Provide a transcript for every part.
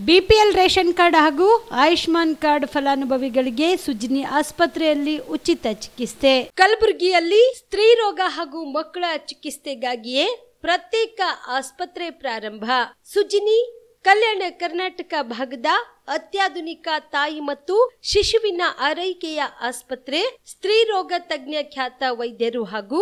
BPL ration card ಹಾಗೂ Ayushman card ಫಲಾನುಭವಿಗಳಿಗೆ ಸುಜಿನಿ ಆಸ್ಪತ್ರೆಯಲ್ಲಿ ಉಚಿತ ಚಿಕಿತ್ಸೆ. ಕಲಬುರಗಿಯಲ್ಲಿ ಸ್ತ್ರೀ ರೋಗ ಹಾಗೂ ಮಕ್ಕಳ ಚಿಕಿತ್ಸೆಗಾಗಿಯೇ ಪ್ರತ್ಯೇಕ ಆಸ್ಪತ್ರೆ ಪ್ರಾರಂಭ. ಸುಜಿನಿ ಕಲ್ಯಾಣ ಕರ್ನಾಟಕ ಭಾಗದ ಅತ್ಯಾಧುನಿಕ ತಾಯಿ ಮತ್ತು ಶಿಶುವಿನ ಆರೈಕೆಯ ಆಸ್ಪತ್ರೆ. ಸ್ತ್ರೀ ರೋಗ ತಜ್ಞ ಖ್ಯಾತ ವೈದ್ಯರು ಹಾಗೂ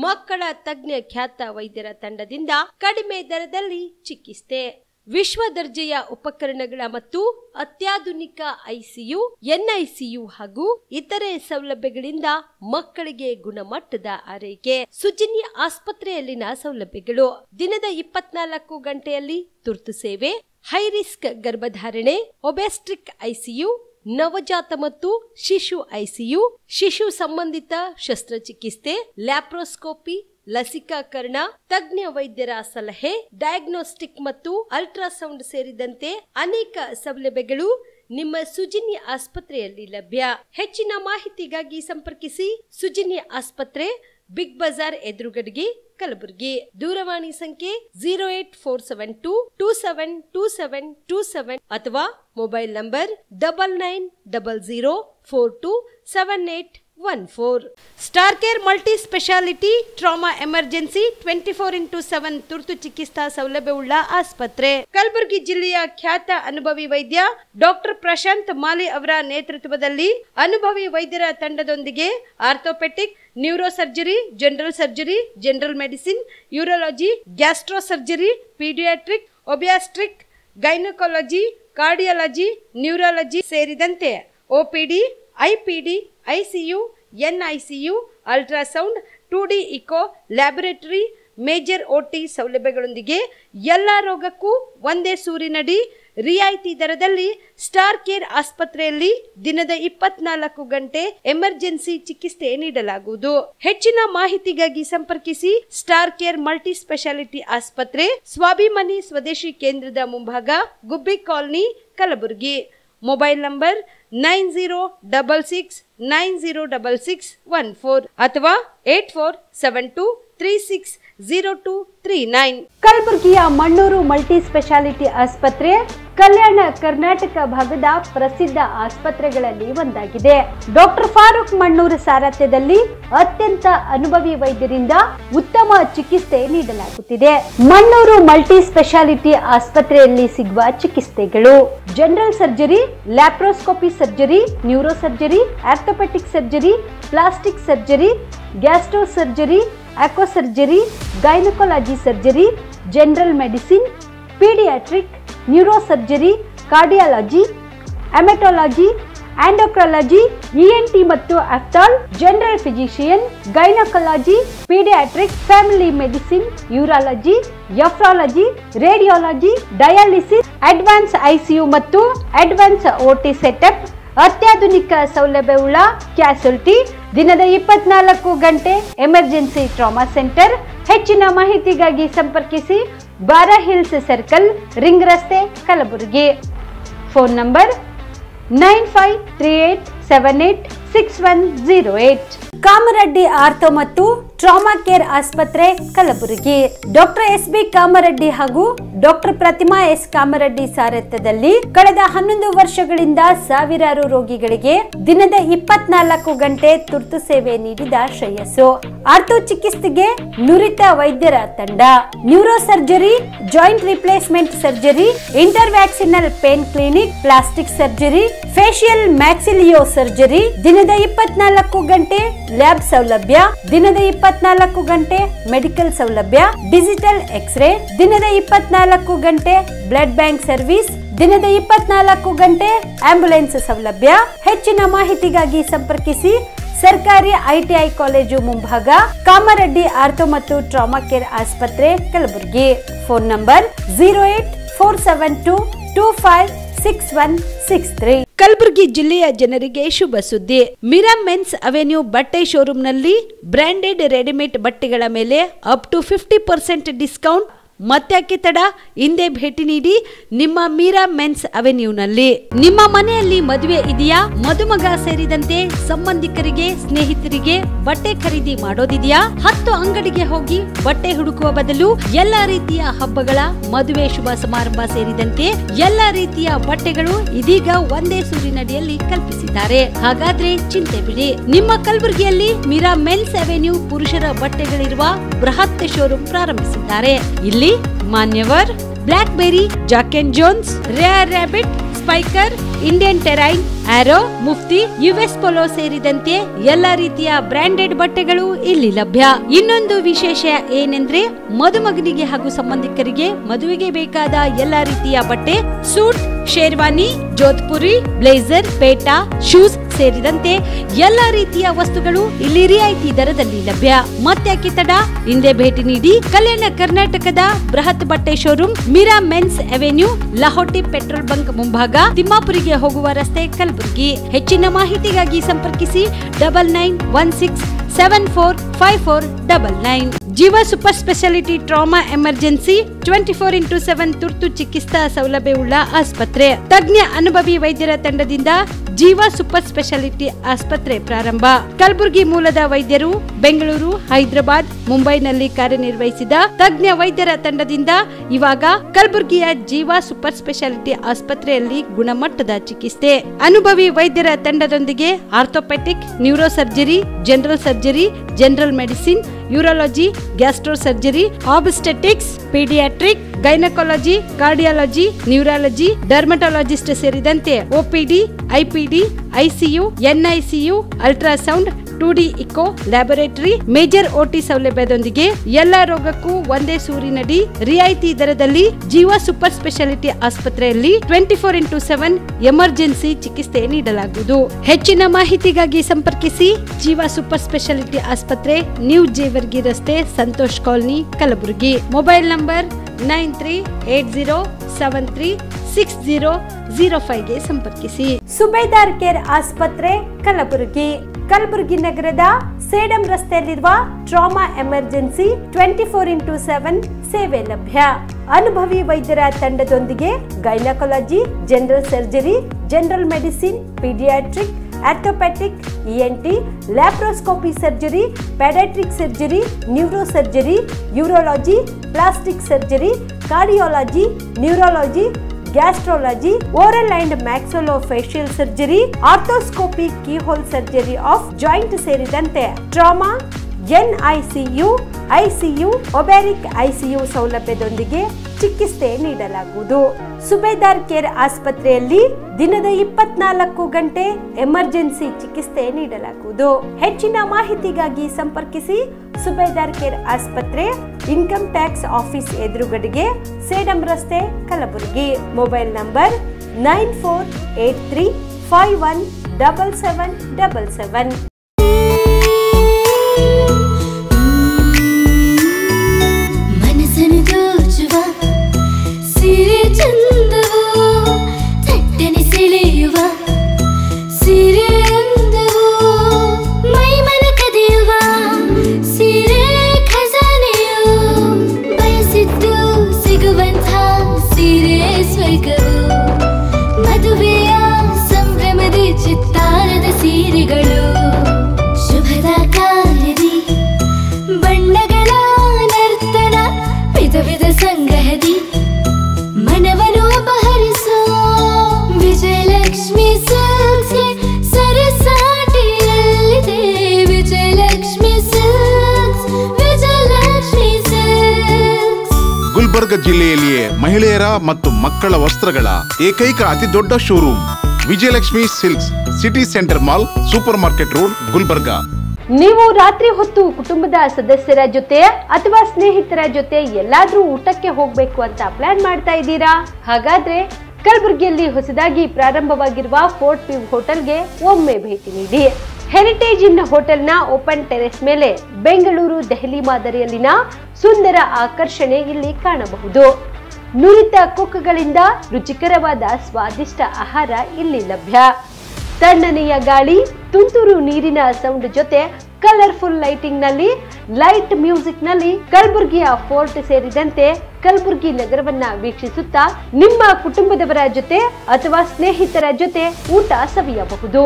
ಮಕ್ಕಳ ತಜ್ಞ ಖ್ಯಾತ ವೈದ್ಯರ ತಂಡದಿಂದ ಕಡಿಮೆ ದರದಲ್ಲಿ ಚಿಕಿತ್ಸೆ, ವಿಶ್ವ ದರ್ಜೆಯ ಉಪಕರಣಗಳ ಮತ್ತು ಅತ್ಯಾಧುನಿಕ ಐಸಿಯು, ಎನ್ಐಸಿಯು ಹಾಗೂ ಇತರೆ ಸೌಲಭ್ಯಗಳಿಂದ ಮಕ್ಕಳಿಗೆ ಗುಣಮಟ್ಟದ ಆರೈಕೆ. ಸುಜಿನಿ ಆಸ್ಪತ್ರೆಯಲ್ಲಿನ ಸೌಲಭ್ಯಗಳು: ದಿನದ 24 ಗಂಟೆಯಲ್ಲಿ ತುರ್ತು ಸೇವೆ, ಹೈ ರಿಸ್ಕ್ ಗರ್ಭಧಾರಣೆ, ಒಬೆಸ್ಟ್ರಿಕ್ ಐಸಿಯು, ನವಜಾತ ಮತ್ತು ಶಿಶು ಐಸಿಯು, ಶಿಶು ಸಂಬಂಧಿತ ಶಸ್ತ್ರಚಿಕಿತ್ಸೆ, ಲ್ಯಾಪ್ರೋಸ್ಕೋಪಿ, ಲಸಿಕಾಕರಣ, ತಜ್ಞ ವೈದ್ಯರ ಸಲಹೆ, ಡಯಾಗ್ನೋಸ್ಟಿಕ್ ಮತ್ತು ಅಲ್ಟ್ರಾಸೌಂಡ್ ಸೇರಿದಂತೆ ಅನೇಕ ಸೌಲಭ್ಯಗಳು ನಿಮ್ಮ ಸುಜಿನಿ ಆಸ್ಪತ್ರೆಯಲ್ಲಿ ಲಭ್ಯ. ಹೆಚ್ಚಿನ ಮಾಹಿತಿಗಾಗಿ ಸಂಪರ್ಕಿಸಿ ಸುಜಿನಿ ಆಸ್ಪತ್ರೆ, ಬಿಗ್ ಬಜಾರ್ ಎದುರುಗಡೆಗೆ, ಕಲಬುರಗಿ. ದೂರವಾಣಿ ಸಂಖ್ಯೆ 08472 272727 ಅಥವಾ mobile number 9900427814. Star care multi speciality trauma emergency 24x7 ತುರ್ತು ಚಿಕಿತ್ಸಾ ಸೌಲಭ್ಯವುಳ್ಳ ಆಸ್ಪತ್ರೆ. ಕಲಬುರಗಿ ಜಿಲ್ಲೆಯ ಖ್ಯಾತ ಅನುಭವಿ ವೈದ್ಯ ಡಾಕ್ಟರ್ ಪ್ರಶಾಂತ್ ಮಾಲಿ ಅವರ ನೇತೃತ್ವದಲ್ಲಿ ಅನುಭವಿ ವೈದ್ಯರ ತಂಡದೊಂದಿಗೆ orthopaedic, neuro surgery, general surgery, general medicine, urology, gastro surgery, paediatric, obstetric, gynaecology, cardiology, neurology ಸೇರಿದಂತೆ OPD, IPD, ICU, NICU, ultrasound, 2D echo, laboratory, major OT ಸೌಲಭ್ಯಗಳೊಂದಿಗೆ ಎಲ್ಲ ರೋಗಕ್ಕೂ ಒಂದೇ ಸೂರಿನಡಿ ರಿಯಾಯಿತಿ ದರದಲ್ಲಿ ಸ್ಟಾರ್ ಕೇರ್ ಆಸ್ಪತ್ರೆಯಲ್ಲಿ ದಿನದ 24 ಗಂಟೆ ಎಮರ್ಜೆನ್ಸಿ ಚಿಕಿತ್ಸೆ ನೀಡಲಾಗುವುದು. ಹೆಚ್ಚಿನ ಮಾಹಿತಿಗಾಗಿ ಸಂಪರ್ಕಿಸಿ ಸ್ಟಾರ್ ಕೇರ್ ಮಲ್ಟಿ ಸ್ಪೆಷಾಲಿಟಿ ಆಸ್ಪತ್ರೆ, ಸ್ವಾಭಿಮಾನಿ ಸ್ವದೇಶಿ ಕೇಂದ್ರದ ಮುಂಭಾಗ, ಗುಬ್ಬಿ ಕಾಲನಿ, ಕಲಬುರಗಿ. ಮೊಬೈಲ್ ನಂಬರ್ 9066906614 ಅಥವಾ 8472360239. ಕಲಬುರಗಿಯ ಮಣ್ಣೂರು ಮಲ್ಟಿ ಸ್ಪೆಷಾಲಿಟಿ ಆಸ್ಪತ್ರೆ ಕಲ್ಯಾಣ ಕರ್ನಾಟಕ ಭಾಗದ ಪ್ರಸಿದ್ಧ ಆಸ್ಪತ್ರೆಗಳಲ್ಲಿ ಒಂದಾಗಿದೆ. ಡಾಕ್ಟರ್ ಫಾರೂಕ್ ಮಣ್ಣೂರು ಸಾರಥ್ಯದಲ್ಲಿ ಅತ್ಯಂತ ಅನುಭವಿ ವೈದ್ಯರಿಂದ ಉತ್ತಮ ಚಿಕಿತ್ಸೆ ನೀಡಲಾಗುತ್ತಿದೆ. ಮಣ್ಣೂರು ಮಲ್ಟಿ ಸ್ಪೆಷಾಲಿಟಿ ಆಸ್ಪತ್ರೆಯಲ್ಲಿ ಸಿಗುವ ಚಿಕಿತ್ಸೆಗಳು: general surgery, laparoscopy surgery, neuro surgery, orthopaedic surgery, plastic surgery, gastro surgery, onco surgery, gynaecology surgery, general medicine, paediatric, neuro surgery, cardiology, haematology, endocrinology, ENT ಮತ್ತು ophthal, general physician, gynaecology, paediatric, family medicine, urology, nephrology, radiology, dialysis, advance ICU ಮತ್ತು advance OT setup, ಅತ್ಯಾಧುನಿಕ ಸೌಲಭ್ಯವುಳ್ಳ ಕ್ಯಾಸುಲಿಟಿ, ದಿನದ 24 ಗಂಟೆ emergency trauma centre. ಹೆಚ್ಚಿನ ಮಾಹಿತಿಗಾಗಿ ಸಂಪರ್ಕಿಸಿ ಬಾರಾ hills circle, ring ರಸ್ತೆ, Kalaburagi. Phone number 9538786108. Kamareddy ortho ಮತ್ತು ಟ್ರಾಮಾ ಕೇರ್ ಆಸ್ಪತ್ರೆ, ಕಲಬುರಗಿ. Doctor S B. ಕಾಮರೆಡ್ಡಿ ಹಾಗೂ ಡಾಕ್ಟರ್ ಪ್ರತಿಮಾ ಎಸ್. ಕಾಮರೆಡ್ಡಿ ಸಾರಥ್ಯದಲ್ಲಿ ಕಳೆದ 11 ವರ್ಷಗಳಿಂದ ಸಾವಿರಾರು ರೋಗಿಗಳಿಗೆ ದಿನದ 24 ಗಂಟೆ ತುರ್ತು ಸೇವೆ ನೀಡಿದ ಶ್ರೇಯಸ್ಸು. ಆರ್ಥೋ ಚಿಕಿತ್ಸೆಗೆ ನುರಿತ ವೈದ್ಯರ ತಂಡ, neuro surgery, joint replacement surgery, interventional pain clinic, plastic surgery, facial maxillo surgery, ದಿನದ 24 ಗಂಟೆ ಲ್ಯಾಬ್ ಸೌಲಭ್ಯ, ದಿನದ 24 ಗಂಟೆ ಮೆಡಿಕಲ್ ಸೌಲಭ್ಯ, ಡಿಜಿಟಲ್ ಎಕ್ಸ್ರೇ, ದಿನದ 24 ಗಂಟೆ ಬ್ಲಡ್ ಬ್ಯಾಂಕ್ ಸರ್ವಿಸ್, ದಿನದ 24 ಗಂಟೆ ಆಂಬ್ಯುಲೆನ್ಸ್ ಸೌಲಭ್ಯ. ಹೆಚ್ಚಿನ ಮಾಹಿತಿಗಾಗಿ ಸಂಪರ್ಕಿಸಿ ಸರ್ಕಾರಿ ಐಟಿಐ ಕಾಲೇಜು ಮುಂಭಾಗ, ಕಾಮರೆಡ್ಡಿ ಆರ್ಥೋ ಮತ್ತು ಟ್ರಾಮಾ ಕೇರ್ ಆಸ್ಪತ್ರೆ, ಕಲಬುರಗಿ. Phone number 08472256163. ಕಲಬುರಗಿ ಜಿಲ್ಲೆಯ ಜನರಿಗೆ ಶುಭ ಸುದ್ದಿ. ಮಿರಾ ಮೆನ್ಸ್ ಅವೆನ್ಯೂ ಬಟ್ಟೆ ಶೋರೂಮ್ನಲ್ಲಿ ಬ್ರಾಂಡೆಡ್ ರೆಡಿಮೇಡ್ ಬಟ್ಟೆಗಳ ಮೇಲೆ ಅಪ್ ಟು 50% ಡಿಸ್ಕೌಂಟ್ ಮತ್ತ್ಯಾಕೆ ತಡ, ಹಿಂದೆ ಭೇಟಿ ನೀಡಿ ನಿಮ್ಮ ಮೀರಾ ಮೆನ್ಸ್ ಅವೆನ್ಯೂನಲ್ಲಿ. ನಿಮ್ಮ ಮನೆಯಲ್ಲಿ ಮದುವೆ ಇದೆಯಾ, ಮದುಮಗ ಸೇರಿದಂತೆ ಸಂಬಂಧಿಕರಿಗೆ ಸ್ನೇಹಿತರಿಗೆ ಬಟ್ಟೆ ಖರೀದಿ ಮಾಡೋದಿದೆಯಾ? 10 ಅಂಗಡಿಗೆ ಹೋಗಿ ಬಟ್ಟೆ ಹುಡುಕುವ ಬದಲು ಎಲ್ಲಾ ರೀತಿಯ ಹಬ್ಬಗಳ, ಮದುವೆ, ಶುಭ ಸಮಾರಂಭ ಸೇರಿದಂತೆ ಎಲ್ಲಾ ರೀತಿಯ ಬಟ್ಟೆಗಳು ಇದೀಗ ಒಂದೇ ಸೂರಿನಡಿಯಲ್ಲಿ ಕಲ್ಪಿಸಿದ್ದಾರೆ. ಹಾಗಾದ್ರೆ ಚಿಂತೆ ಬಿಡಿ, ನಿಮ್ಮ ಕಲಬುರಗಿಯಲ್ಲಿ ಮೀರಾ ಮೆನ್ಸ್ ಅವೆನ್ಯೂ ಪುರುಷರ ಬಟ್ಟೆಗಳಿರುವ ಬೃಹತ್ ಶೋರೂಮ್ ಪ್ರಾರಂಭಿಸಿದ್ದಾರೆ. ಇಲ್ಲಿ Manyavar, Blackberry, Jack and Jones, Rare Rabbit, Spykar, Indian Terrain, Arrow, Mufti, US Polo ಸೇರಿದಂತೆ ಎಲ್ಲಾ ರೀತಿಯ ಬ್ರಾಂಡೆಡ್ ಬಟ್ಟೆಗಳು ಇಲ್ಲಿ ಲಭ್ಯ. ಇನ್ನೊಂದು ವಿಶೇಷ ಏನೆಂದ್ರೆ ಮದುಮಗನಿಗೆ ಹಾಗೂ ಸಂಬಂಧಿಕರಿಗೆ ಮದುವೆಗೆ ಬೇಕಾದ ಎಲ್ಲಾ ರೀತಿಯ ಬಟ್ಟೆ, ಸೂಟ್, ಶೇರ್ವಾನಿ, ಜೋಧ್ಪುರಿ, ಬ್ಲೇಸರ್, ಪೇಟಾ, ಶೂಸ್ ಸೇರಿದಂತೆ ಎಲ್ಲಾ ರೀತಿಯ ವಸ್ತುಗಳು ಇಲ್ಲಿ ರಿಯಾಯಿತಿ ದರದಲ್ಲಿ ಲಭ್ಯ. ಮತ್ತ್ಯಾಕೆ ತಡ, ಹಿಂದೆ ಭೇಟಿ ನೀಡಿ. ಕಲ್ಯಾಣ ಕರ್ನಾಟಕದ ಬೃಹತ್ ಬಟ್ಟೆ showroom Meera men's avenue, Lahoti petrol bunk ಮುಂಭಾಗ, ತಿಮ್ಮಾಪುರಿಗೆ ಹೋಗುವ ರಸ್ತೆ, ಕಲಬುರಗಿ. ಹೆಚ್ಚಿನ ಮಾಹಿತಿಗಾಗಿ ಸಂಪರ್ಕಿಸಿ 9916745499. ಜೀವ super speciality trauma emergency 24x7 ತುರ್ತು ಚಿಕಿತ್ಸಾ ಸೌಲಭ್ಯವುಳ್ಳ ಆಸ್ಪತ್ರೆ. ತಜ್ಞ ಅನುಭವಿ ವೈದ್ಯರ ತಂಡದಿಂದ ಜೀವ ಸೂಪರ್ ಸ್ಪೆಷಾಲಿಟಿ ಆಸ್ಪತ್ರೆ ಪ್ರಾರಂಭ. ಕಲಬುರಗಿ ಮೂಲದ ವೈದ್ಯರು ಬೆಂಗಳೂರು, ಹೈದರಾಬಾದ್, ಮುಂಬೈನಲ್ಲಿ ಕಾರ್ಯನಿರ್ವಹಿಸಿದ ತಜ್ಞ ವೈದ್ಯರ ತಂಡದಿಂದ ಇವಾಗ ಕಲಬುರಗಿಯ ಜೀವ ಸೂಪರ್ ಸ್ಪೆಷಾಲಿಟಿ ಆಸ್ಪತ್ರೆಯಲ್ಲಿ ಗುಣಮಟ್ಟದ ಚಿಕಿತ್ಸೆ. ಅನುಭವಿ ವೈದ್ಯರ ತಂಡದೊಂದಿಗೆ orthopaedic, neuro surgery, general surgery, general medicine, urology, gastro surgery, obstetrics, paediatric, gynaecology, cardiology, neurology, dermatologist ಸೇರಿದಂತೆ OPD, IPD, ICU, NICU, ultrasound, 2D echo, laboratory, major OT ಸೌಲಭ್ಯದೊಂದಿಗೆ ಎಲ್ಲಾ ರೋಗಕ್ಕೂ ಒಂದೇ ಸೂರಿನಡಿ ರಿಯಾಯಿತಿ ದರದಲ್ಲಿ ಜೀವ ಸೂಪರ್ ಸ್ಪೆಷಾಲಿಟಿ ಆಸ್ಪತ್ರೆಯಲ್ಲಿ 24x7 ಎಮರ್ಜೆನ್ಸಿ ಚಿಕಿತ್ಸೆ ನೀಡಲಾಗುವುದು. ಹೆಚ್ಚಿನ ಮಾಹಿತಿಗಾಗಿ ಸಂಪರ್ಕಿಸಿ ಜೀವ ಸೂಪರ್ ಸ್ಪೆಷಾಲಿಟಿ ಆಸ್ಪತ್ರೆ, ನ್ಯೂ ಜೇವರ್ಗಿ ರಸ್ತೆ, Santosh colony, Kalaburagi. Mobile number 9380736005 ಗೆ ಸಂಪರ್ಕಿಸಿ. ಸುಬೇದಾರ್ ಕೇರ್ ಆಸ್ಪತ್ರೆ, ಕಲಬುರಗಿ. ಕಲಬುರಗಿ ನಗರದ ಸೇಡಂ ರಸ್ತೆಯಲ್ಲಿರುವ ಟ್ರಾಮಾ ಎಮರ್ಜೆನ್ಸಿ 24x7 ಸೇವೆ ಲಭ್ಯ. ಅನುಭವಿ ವೈದ್ಯರ ತಂಡದೊಂದಿಗೆ gynaecology, general surgery, general medicine, paediatric, orthopaedic, ENT, laparoscopy surgery, paediatric surgery, neuro surgery, urology, plastic surgery, cardiology, neurology, gastrology, oral and maxillofacial surgery, arthroscopy, keyhole surgery of joint ಸೇರಿದಂತೆ trauma, NICU, ICU, ಒಬ್ಯಾರಿಕ್ ICU ಸೌಲಭ್ಯದೊಂದಿಗೆ ಚಿಕಿತ್ಸೆ ನೀಡಲಾಗುವುದು. ಸುಬೇದಾರ್ care ಆಸ್ಪತ್ರೆಯಲ್ಲಿ ದಿನದ 24 ಗಂಟೆ emergency ಚಿಕಿತ್ಸೆ ನೀಡಲಾಗುವುದು. ಹೆಚ್ಚಿನ ಮಾಹಿತಿಗಾಗಿ ಸಂಪರ್ಕಿಸಿ ಸುಬೇದಾರ್ ಕೇರ್ ಆಸ್ಪತ್ರೆ, ಇನ್ಕಮ್ ಟ್ಯಾಕ್ಸ್ ಆಫೀಸ್ ಎದುರುಗಡೆಗೆ, ಸೇಡಂ ರಸ್ತೆ, ಕಲಬುರಗಿ. Mobile number 9483517777. ಮದುವೆಯ ಸಂಭ್ರಮದ ಚಿತ್ತಾರದ ಸೀರೆಗಳು, ಶುಭದ ಕಾರ್ಯದಿ ಬಣ್ಣಗಳ ನರ್ತನ, ವಿಧ ವಿಧ ಸಂಗ್ರಹದಿ ಮನವನ್ನು ಅಪಹರಿಸೋ ವಿಜಯಲಕ್ಷ್ಮಿ ಸಿಲ್ಕ್ಸ್ಗೆ ಸರಸಾಟಿಯಲ್ಲಿದೆ. Vijayalakshmi silks, Vijayalakshmi silks. ಗುಲ್ಬರ್ಗ ಜಿಲ್ಲೆಯಲ್ಲಿಯೇ ಮಹಿಳೆಯರ ಮತ್ತು ಮಕ್ಕಳ ವಸ್ತ್ರಗಳ ಏಕೈಕ ಅತಿ ದೊಡ್ಡ showroom Vijayalakshmi silks, city centre mall, supermarket road, Gulbarga. ನೀವು ರಾತ್ರಿ ಹೊತ್ತು ಕುಟುಂಬದ ಸದಸ್ಯರ ಜೊತೆ ಅಥವಾ ಸ್ನೇಹಿತರ ಜೊತೆ ಎಲ್ಲಾದ್ರೂ ಊಟಕ್ಕೆ ಹೋಗ್ಬೇಕು ಅಂತ ಪ್ಲಾನ್ ಮಾಡ್ತಾ ಇದ್ದೀರಾ? ಹಾಗಾದ್ರೆ ಕಲಬುರಗಿಯಲ್ಲಿ ಹೊಸದಾಗಿ ಪ್ರಾರಂಭವಾಗಿರುವ ಫೋರ್ಟ್ ವ್ಯೂ ಹೋಟೆಲ್ಗೆ ಒಮ್ಮೆ ಭೇಟಿ ನೀಡಿ. ಹೆರಿಟೇಜ್ ಇನ್ ಹೋಟೆಲ್ನ ಓಪನ್ ಟೆರೆಸ್ ಮೇಲೆ ಬೆಂಗಳೂರು, ದೆಹಲಿ ಮಾದರಿಯಲ್ಲಿನ ಸುಂದರ ಆಕರ್ಷಣೆ ಇಲ್ಲಿ ಕಾಣಬಹುದು. ನುರಿತ ಕುಕ್ಗಳಿಂದ ರುಚಿಕರವಾದ ಸ್ವಾದಿಷ್ಟ ಆಹಾರ ಇಲ್ಲಿ ಲಭ್ಯ. ತಣ್ಣನೆಯ ಗಾಳಿ, ತುಂತುರು ನೀರಿನ ಸೌಂಡ್ ಜೊತೆ ಕಲರ್ಫುಲ್ ಲೈಟಿಂಗ್ ನಲ್ಲಿ, ಲೈಟ್ ಮ್ಯೂಸಿಕ್ ನಲ್ಲಿ ಕಲಬುರಗಿಯ ಫೋರ್ಟ್ ಸೇರಿದಂತೆ ಕಲಬುರಗಿ ನಗರವನ್ನ ವೀಕ್ಷಿಸುತ್ತಾ ನಿಮ್ಮ ಕುಟುಂಬದವರ ಜೊತೆ ಅಥವಾ ಸ್ನೇಹಿತರ ಜೊತೆ ಊಟ ಸವಿಯಬಹುದು.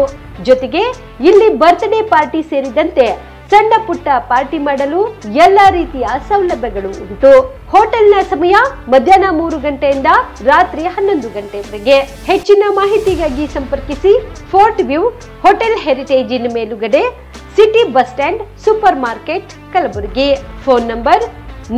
ಜೊತೆಗೆ ಇಲ್ಲಿ ಬರ್ತ್ಡೇ ಪಾರ್ಟಿ ಸೇರಿದಂತೆ ಸಣ್ಣ ಪುಟ್ಟ ಪಾರ್ಟಿ ಮಾಡಲು ಎಲ್ಲಾ ರೀತಿಯ ಸೌಲಭ್ಯಗಳು ಉಂಟು. ಹೋಟೆಲ್ನ ಸಮಯ ಮಧ್ಯಾಹ್ನ 3 ಗಂಟೆಯಿಂದ ರಾತ್ರಿ 11 ಗಂಟೆವರೆಗೆ. ಹೆಚ್ಚಿನ ಮಾಹಿತಿಗಾಗಿ ಸಂಪರ್ಕಿಸಿ ಫೋರ್ಟ್ ವ್ಯೂ ಹೋಟೆಲ್ ಹೆರಿಟೇಜಿನ ಮೇಲುಗಡೆ, city bus stand, super market, Kalaburagi. Phone number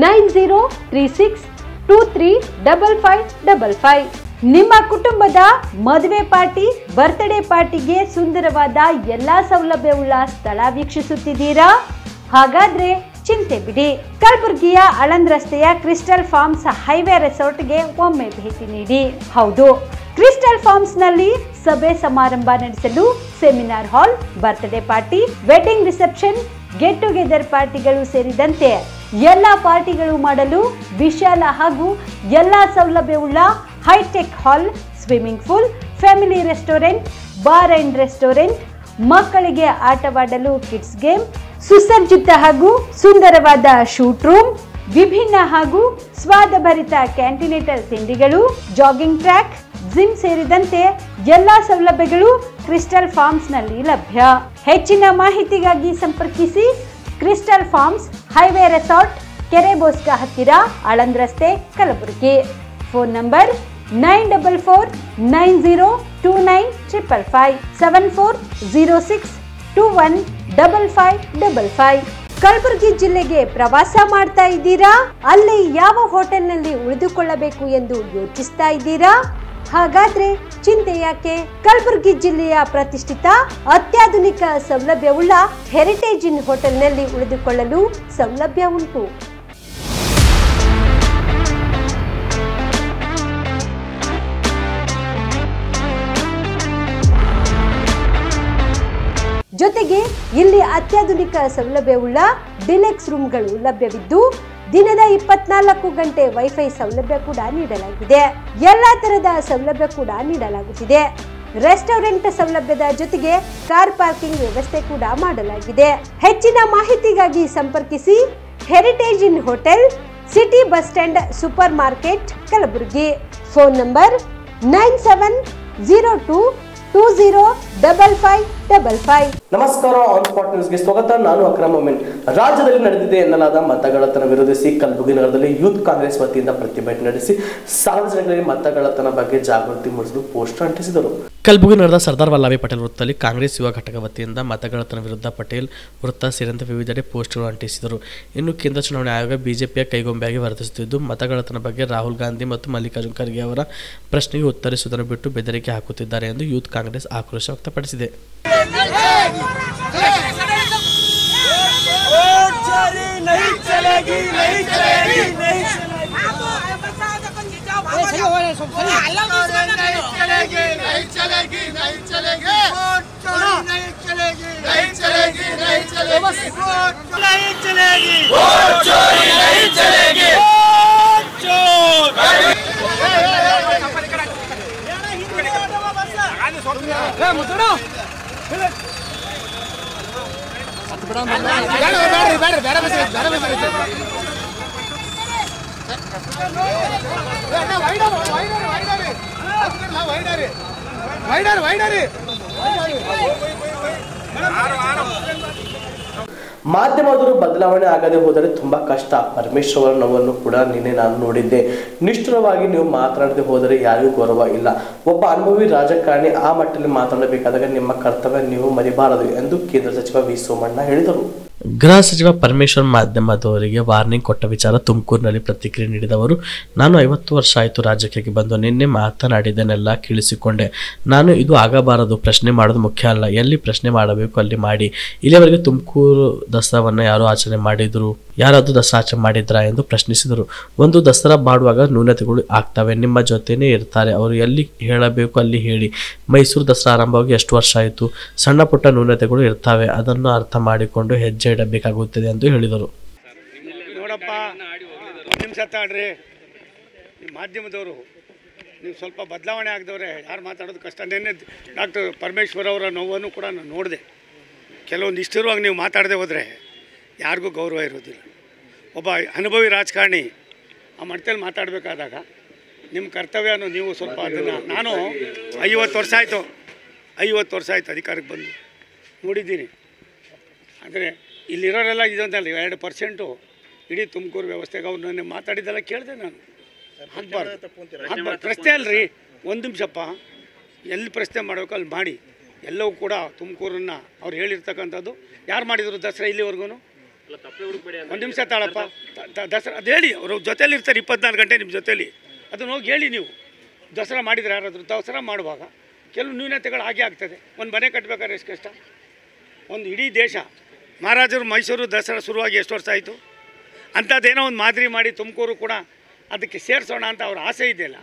9036235555. ನಿಮ್ಮ ಕುಟುಂಬದ ಮದುವೆ ಪಾರ್ಟಿ, ಬರ್ತ್ಡೇ ಪಾರ್ಟಿಗೆ ಸುಂದರವಾದ ಎಲ್ಲಾ ಸೌಲಭ್ಯವುಳ್ಳ ಸ್ಥಳ ವೀಕ್ಷಿಸುತ್ತಿದ್ದೀರಾ? ಹಾಗಾದ್ರೆ ಚಿಂತೆ ಬಿಡಿ. ಕಲಬುರಗಿಯ ಆಳಂದ್ ರಸ್ತೆಯ ಕ್ರಿಸ್ಟಲ್ ಫಾರ್ಮ್ಸ್ ಹೈವೇ ರೆಸಾರ್ಟ್ಗೆ ಒಮ್ಮೆ ಭೇಟಿ ನೀಡಿ. ಹೌದು, ಕ್ರಿಸ್ಟಲ್ ಫಾರ್ಮ್ಸ್ ನಲ್ಲಿ ಸಭೆ ಸಮಾರಂಭ ನಡೆಸಲು seminar hall, birthday party, wedding reception, get together ಪಾರ್ಟಿಗಳು ಸೇರಿದಂತೆ ಎಲ್ಲಾ ಪಾರ್ಟಿಗಳು ಮಾಡಲು ವಿಶಾಲ ಹಾಗೂ ಎಲ್ಲಾ ಸೌಲಭ್ಯವುಳ್ಳ hi tech hall, swimming pool, family restaurant, bar and restaurant, ಮಕ್ಕಳಿಗೆ ಆಟವಾಡಲು ಕಿಡ್ಸ್ ಗೇಮ್, ಸುಸಜ್ಜಿತ ಹಾಗೂ ಸುಂದರವಾದ ಶೂಟ್ ರೂಮ್, ವಿಭಿನ್ನ ಹಾಗೂ ಸ್ವಾದಭರಿತ ಕ್ಯಾಂಟಿನೇಟರ್ ತಿಂಡಿಗಳು, ಜಾಗಿಂಗ್ ಟ್ರ್ಯಾಕ್, ಜಿಮ್ ಸೇರಿದಂತೆ ಎಲ್ಲಾ ಸೌಲಭ್ಯಗಳು ಕ್ರಿಸ್ಟಲ್ ಫಾರ್ಮ್ಸ್ ನಲ್ಲಿ ಲಭ್ಯ. ಹೆಚ್ಚಿನ ಮಾಹಿತಿಗಾಗಿ ಸಂಪರ್ಕಿಸಿ ಕ್ರಿಸ್ಟಲ್ ಫಾರ್ಮ್ಸ್ ಹೈವೇ ರೆಸಾರ್ಟ್, ಕೆರೆಬೋಸ್ಗ ಹತ್ತಿರ, ಆಳಂದ್ ರಸ್ತೆ, ಕಲಬುರಗಿ. Phone number 9490295555 7406215555. ಕಲಬುರಗಿ ಜಿಲ್ಲೆಗೆ ಪ್ರವಾಸ ಮಾಡ್ತಾ ಇದ್ದೀರಾ? ಅಲ್ಲಿ ಯಾವ ಹೋಟೆಲ್ನಲ್ಲಿ ಉಳಿದುಕೊಳ್ಳಬೇಕು ಎಂದು ಯೋಚಿಸ್ತಾ ಇದ್ದೀರಾ? ಹಾಗಾದ್ರೆ ಚಿಂತೆ ಯಾಕೆ? ಕಲಬುರಗಿ ಜಿಲ್ಲೆಯ ಪ್ರತಿಷ್ಠಿತ ಅತ್ಯಾಧುನಿಕ ಸೌಲಭ್ಯವುಳ್ಳ ಹೆರಿಟೇಜ್ ಇನ್ ಹೋಟೆಲ್ನಲ್ಲಿ ಉಳಿದುಕೊಳ್ಳಲು ಸೌಲಭ್ಯ ಉಂಟು. ಜೊತೆಗೆ ಇಲ್ಲಿ ಅತ್ಯಾಧುನಿಕ ಸೌಲಭ್ಯವುಳ್ಳ ಡಿಲೆಕ್ಸ್ ರೂಮ್ಗಳು ಲಭ್ಯವಿದ್ದು ದಿನದ 24 ಗಂಟೆ ವೈಫೈ ಸೌಲಭ್ಯ ಕೂಡ ನೀಡಲಾಗಿದೆ. ಎಲ್ಲಾ ತರಹದ ಸೌಲಭ್ಯ ಕೂಡ ನೀಡಲಾಗುತ್ತಿದೆ. ರೆಸ್ಟೋರೆಂಟ್ ಸೌಲಭ್ಯದ ಜೊತೆಗೆ ಕಾರ್ ಪಾರ್ಕಿಂಗ್ ವ್ಯವಸ್ಥೆ ಕೂಡ ಮಾಡಲಾಗಿದೆ. ಹೆಚ್ಚಿನ ಮಾಹಿತಿಗಾಗಿ ಸಂಪರ್ಕಿಸಿ heritage inn hotel, city bus stand, super market, Kalaburagi. Phone number 9702205555. ನಮಸ್ಕಾರ, ಆನ್ ಸ್ಪಾಟ್ ನ್ಯೂಸ್ಗೆ ಸ್ವಾಗತ. ನಾನು ಅಕ್ರಮ್ ಮೊಮಿನ್. ರಾಜ್ಯದಲ್ಲಿ ನಡೆದಿದೆ ಎನ್ನಲಾದ ಮತಗಳ್ಳತನ ವಿರೋಧಿಸಿ ಕಲಬುರಗಿ ನಗರದಲ್ಲಿ ಯೂತ್ ಕಾಂಗ್ರೆಸ್ ವತಿಯಿಂದ ಪ್ರತಿಭಟನೆ ನಡೆಸಿ ಸಾರ್ವಜನಿಕರಿಗೆ ಮತಗಳ್ಳತನ ಬಗ್ಗೆ ಜಾಗೃತಿ ಮೂಡಿಸಲು ಪೋಸ್ಟರ್ ಅಂಟಿಸಿದರು. ಕಲಬುರಗಿ ನಗರದ ಸರ್ದಾರ್ ವಲ್ಲಭಾಯಿ ಪಟೇಲ್ ವೃತ್ತದಲ್ಲಿ ಕಾಂಗ್ರೆಸ್ ಯುವ ಘಟಕ ವತಿಯಿಂದ ಮತಗಳ್ಳತನ ವಿರುದ್ಧ ಪಟೇಲ್ ವೃತ್ತ ಸೇರಿದಂತೆ ವಿವಿಧೆಡೆ ಪೋಸ್ಟರ್ ಅಂಟಿಸಿದರು. ಇನ್ನು ಕೇಂದ್ರ ಚುನಾವಣಾ ಆಯೋಗ ಬಿಜೆಪಿಯ ಕೈಗೊಂಬೆಯಾಗಿ ವರ್ತಿಸುತ್ತಿದ್ದು, ಮತಗಳ್ಳತನ ಬಗ್ಗೆ ರಾಹುಲ್ ಗಾಂಧಿ ಮತ್ತು ಮಲ್ಲಿಕಾರ್ಜುನ್ ಖರ್ಗೆ ಅವರ ಪ್ರಶ್ನೆಗೆ ಉತ್ತರಿಸುವುದನ್ನು ಬಿಟ್ಟು ಬೆದರಿಕೆ ಹಾಕುತ್ತಿದ್ದಾರೆ ಎಂದು ಯೂತ್ ಕಾಂಗ್ರೆಸ್ ಆಕ್ರೋಶ ವ್ಯಕ್ತಪಡಿಸಿದೆ. ಮಾಧ್ಯಮದವರು ಬದಲಾವಣೆ ಆಗದೆ ಹೋದರೆ ತುಂಬಾ ಕಷ್ಟ. ಪರಮೇಶ್ವರ್ ಅವರ ನೋವನ್ನು ಕೂಡ ನಿನ್ನೆ ನಾನು ನೋಡಿದ್ದೆ. ನಿಷ್ಠುರವಾಗಿ ನೀವು ಮಾತನಾಡದೆ ಹೋದರೆ ಯಾರಿಗೂ ಗೌರವ ಇಲ್ಲ. ಒಬ್ಬ ಅನುಭವಿ ರಾಜಕಾರಣಿ ಆ ಮಟ್ಟದಲ್ಲಿ ಮಾತನಾಡಬೇಕಾದಾಗ ನಿಮ್ಮ ಕರ್ತವ್ಯ ನೀವು ಮರಿಬಾರದು ಎಂದು ಕೇಂದ್ರ ಸಚಿವ ವಿ ಸೋಮಣ್ಣ ಹೇಳಿದರು. ಗೃಹ ಸಚಿವ ಪರಮೇಶ್ವರ್ ಮಾಧ್ಯಮದವರಿಗೆ ವಾರ್ನಿಂಗ್ ಕೊಟ್ಟ ವಿಚಾರ ತುಮಕೂರಿನಲ್ಲಿ ಪ್ರತಿಕ್ರಿಯೆ ನೀಡಿದವರು, ನಾನು 50 ವರ್ಷ ಆಯಿತು ರಾಜಕೀಯಕ್ಕೆ ಬಂದು. ನಿನ್ನೆ ಮಾತನಾಡಿದನೆಲ್ಲ ಕೇಳಿಸಿಕೊಂಡೆ. ನಾನು ಇದು ಆಗಬಾರದು. ಪ್ರಶ್ನೆ ಮಾಡೋದು ಮುಖ್ಯ ಅಲ್ಲ, ಎಲ್ಲಿ ಪ್ರಶ್ನೆ ಮಾಡಬೇಕು ಅಲ್ಲಿ ಮಾಡಿ. ಇಲ್ಲಿವರೆಗೆ ತುಮಕೂರು ದಸರಾವನ್ನು ಯಾರು ಆಚರಣೆ ಮಾಡಿದ್ರು? ಯಾರಾದರೂ ದಸರಾ ಆಚರಣೆ ಮಾಡಿದ್ರಾ ಎಂದು ಪ್ರಶ್ನಿಸಿದರು. ಒಂದು ದಸರಾ ಮಾಡುವಾಗ ನ್ಯೂನತೆಗಳು ಆಗ್ತವೆ. ನಿಮ್ಮ ಜೊತೆನೇ ಇರ್ತಾರೆ. ಅವರು ಎಲ್ಲಿ ಹೇಳಬೇಕು ಅಲ್ಲಿ ಹೇಳಿ. ಮೈಸೂರು ದಸರಾ ಆರಂಭವಾಗಿ ಎಷ್ಟು ವರ್ಷ ಆಯಿತು? ಸಣ್ಣ ಪುಟ್ಟ ನ್ಯೂನತೆಗಳು ಇರ್ತವೆ. ಅದನ್ನು ಅರ್ಥ ಮಾಡಿಕೊಂಡು ಹೆಜ್ಜೆ ಇಡಬೇಕಾಗುತ್ತದೆ ಎಂದು ಹೇಳಿದರು. ನೋಡಪ್ಪ, ಒಂದು ನಿಮಿಷ ತಾಡ್ರಿ. ನಿಮ್ಮ ಮಾಧ್ಯಮದವರು ನೀವು ಸ್ವಲ್ಪ ಬದಲಾವಣೆ ಆಗದವ್ರೆ ಯಾರು ಮಾತಾಡೋದು ಕಷ್ಟ. ನಿನ್ನೆ ಡಾಕ್ಟರ್ ಪರಮೇಶ್ವರ್ ಅವರ ನೋವನ್ನು ಕೂಡ ನಾನು ನೋಡಿದೆ. ಕೆಲವೊಂದು ಇಷ್ಟರವಾಗಿ ನೀವು ಮಾತಾಡದೆ ಹೋದರೆ ಯಾರಿಗೂ ಗೌರವ ಇರೋದಿಲ್ಲ. ಒಬ್ಬ ಅನುಭವಿ ರಾಜಕಾರಣಿ ಆ ಮಟ್ಟದಲ್ಲಿ ಮಾತಾಡಬೇಕಾದಾಗ ನಿಮ್ಮ ಕರ್ತವ್ಯನೂ ನೀವು ಸ್ವಲ್ಪ ಅದನ್ನು, ನಾನು 50 ವರ್ಷ ಆಯಿತು ಅಧಿಕಾರಕ್ಕೆ ಬಂದು ನೋಡಿದ್ದೀನಿ. ಅಂದರೆ ಇಲ್ಲಿರೋರೆಲ್ಲ ಇದೊಂದಲ್ಲ 2% ಇಡೀ ತುಮಕೂರು ವ್ಯವಸ್ಥೆಗೆ ಅವ್ರು ನನ್ನ ಮಾತಾಡಿದ್ದೆಲ್ಲ ಕೇಳಿದೆ ನಾನು. ಹಾಕ್ಬಾರ್ದು ಪ್ರಶ್ನೆ ಅಲ್ರಿ, ಒಂದು ನಿಮಿಷಪ್ಪ, ಎಲ್ಲಿ ಪ್ರಶ್ನೆ ಮಾಡಬೇಕು ಅಲ್ಲಿ ಮಾಡಿ. ಎಲ್ಲವೂ ಕೂಡ ತುಮಕೂರನ್ನು ಅವ್ರು ಹೇಳಿರ್ತಕ್ಕಂಥದ್ದು ಯಾರು ಮಾಡಿದರು ದಸರಾ ಇಲ್ಲಿವರೆಗೂ? ಒಂದು ನಿಮಿಷ ತಾಳಪ್ಪ, ದಸರಾ ಅದು ಹೇಳಿ, ಅವರು ಜೊತೇಲಿ ಇರ್ತಾರೆ 24 ಗಂಟೆ ನಿಮ್ಮ ಜೊತೇಲಿ, ಅದನ್ನು ಹೋಗಿ ಹೇಳಿ. ನೀವು ದಸರಾ ಮಾಡಿದರೆ ಯಾರಾದರೂ ದಸರಾ ಮಾಡುವಾಗ ಕೆಲವು ನ್ಯೂನತೆಗಳು ಆಗೇ ಆಗ್ತದೆ. ಒಂದು ಮನೆ ಕಟ್ಟಬೇಕಾದ್ರೆ ಎಷ್ಟು ಕಷ್ಟ. ಒಂದು ಇಡೀ ದೇಶ ಮಹಾರಾಜರು ಮೈಸೂರು ದಸರಾ ಶುರುವಾಗಿ ಎಷ್ಟು ವರ್ಷ ಆಯಿತು? ಅಂಥದ್ದೇನೋ ಒಂದು ಮಾದರಿ ಮಾಡಿ ತುಮಕೂರು ಕೂಡ ಅದಕ್ಕೆ ಸೇರಿಸೋಣ ಅಂತ ಅವ್ರ ಆಸೆ ಇದೆಯಲ್ಲ,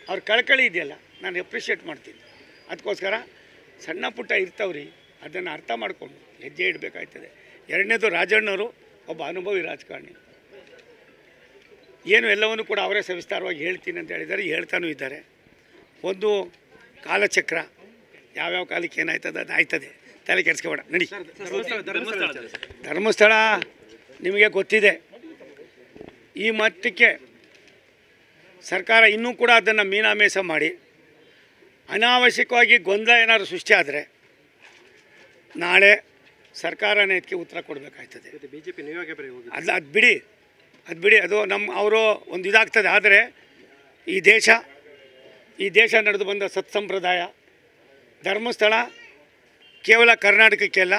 ಅವ್ರ ಕಳಕಳಿ ಇದೆಯಲ್ಲ, ನಾನು ಅಪ್ರಿಷಿಯೇಟ್ ಮಾಡ್ತೀನಿ. ಅದಕ್ಕೋಸ್ಕರ ಸಣ್ಣ ಪುಟ್ಟ ಇರ್ತಾವ್ರಿ, ಅದನ್ನು ಅರ್ಥ ಮಾಡಿಕೊಂಡು ಹೆಜ್ಜೆ ಇಡಬೇಕಾಗ್ತದೆ. ಎರಡನೇದು, ರಾಜಣ್ಣವರು ಒಬ್ಬ ಅನುಭವಿ ರಾಜಕಾರಣಿ. ಏನು ಎಲ್ಲವನ್ನೂ ಕೂಡ ಅವರೇ ಸವಿಸ್ತಾರವಾಗಿ ಹೇಳ್ತೀನಿ ಅಂತ ಹೇಳಿದ್ದಾರೆ, ಹೇಳ್ತಾನೂ ಇದ್ದಾರೆ. ಒಂದು ಕಾಲಚಕ್ರ, ಯಾವ್ಯಾವ ಕಾಲಕ್ಕೆ ಏನಾಯ್ತದೆ ಅದು ಆಯ್ತದೆ, ತಲೆ ಕೆಡಿಸ್ಕೊಬೇಡ. ನಡಿ. ಧರ್ಮಸ್ಥಳ ನಿಮಗೆ ಗೊತ್ತಿದೆ. ಈ ಮಟ್ಟಕ್ಕೆ ಸರ್ಕಾರ ಇನ್ನೂ ಕೂಡ ಅದನ್ನು ಮೀನಾಮೇಷ ಮಾಡಿ ಅನಾವಶ್ಯಕವಾಗಿ ಗೊಂದಲ ಏನಾದರೂ ಸೃಷ್ಟಿ ಆದರೆ ನಾಳೆ ಸರ್ಕಾರನೇ ಇದಕ್ಕೆ ಉತ್ತರ ಕೊಡಬೇಕಾಗ್ತದೆ. ಅದು ಬಿಡಿ, ಅದು ಅವರು ಒಂದು ಇದಾಗ್ತದೆ. ಆದರೆ ಈ ದೇಶ ನಡೆದು ಬಂದ ಸತ್ಸಂಪ್ರದಾಯ, ಧರ್ಮಸ್ಥಳ ಕೇವಲ ಕರ್ನಾಟಕಕ್ಕೆಲ್ಲ,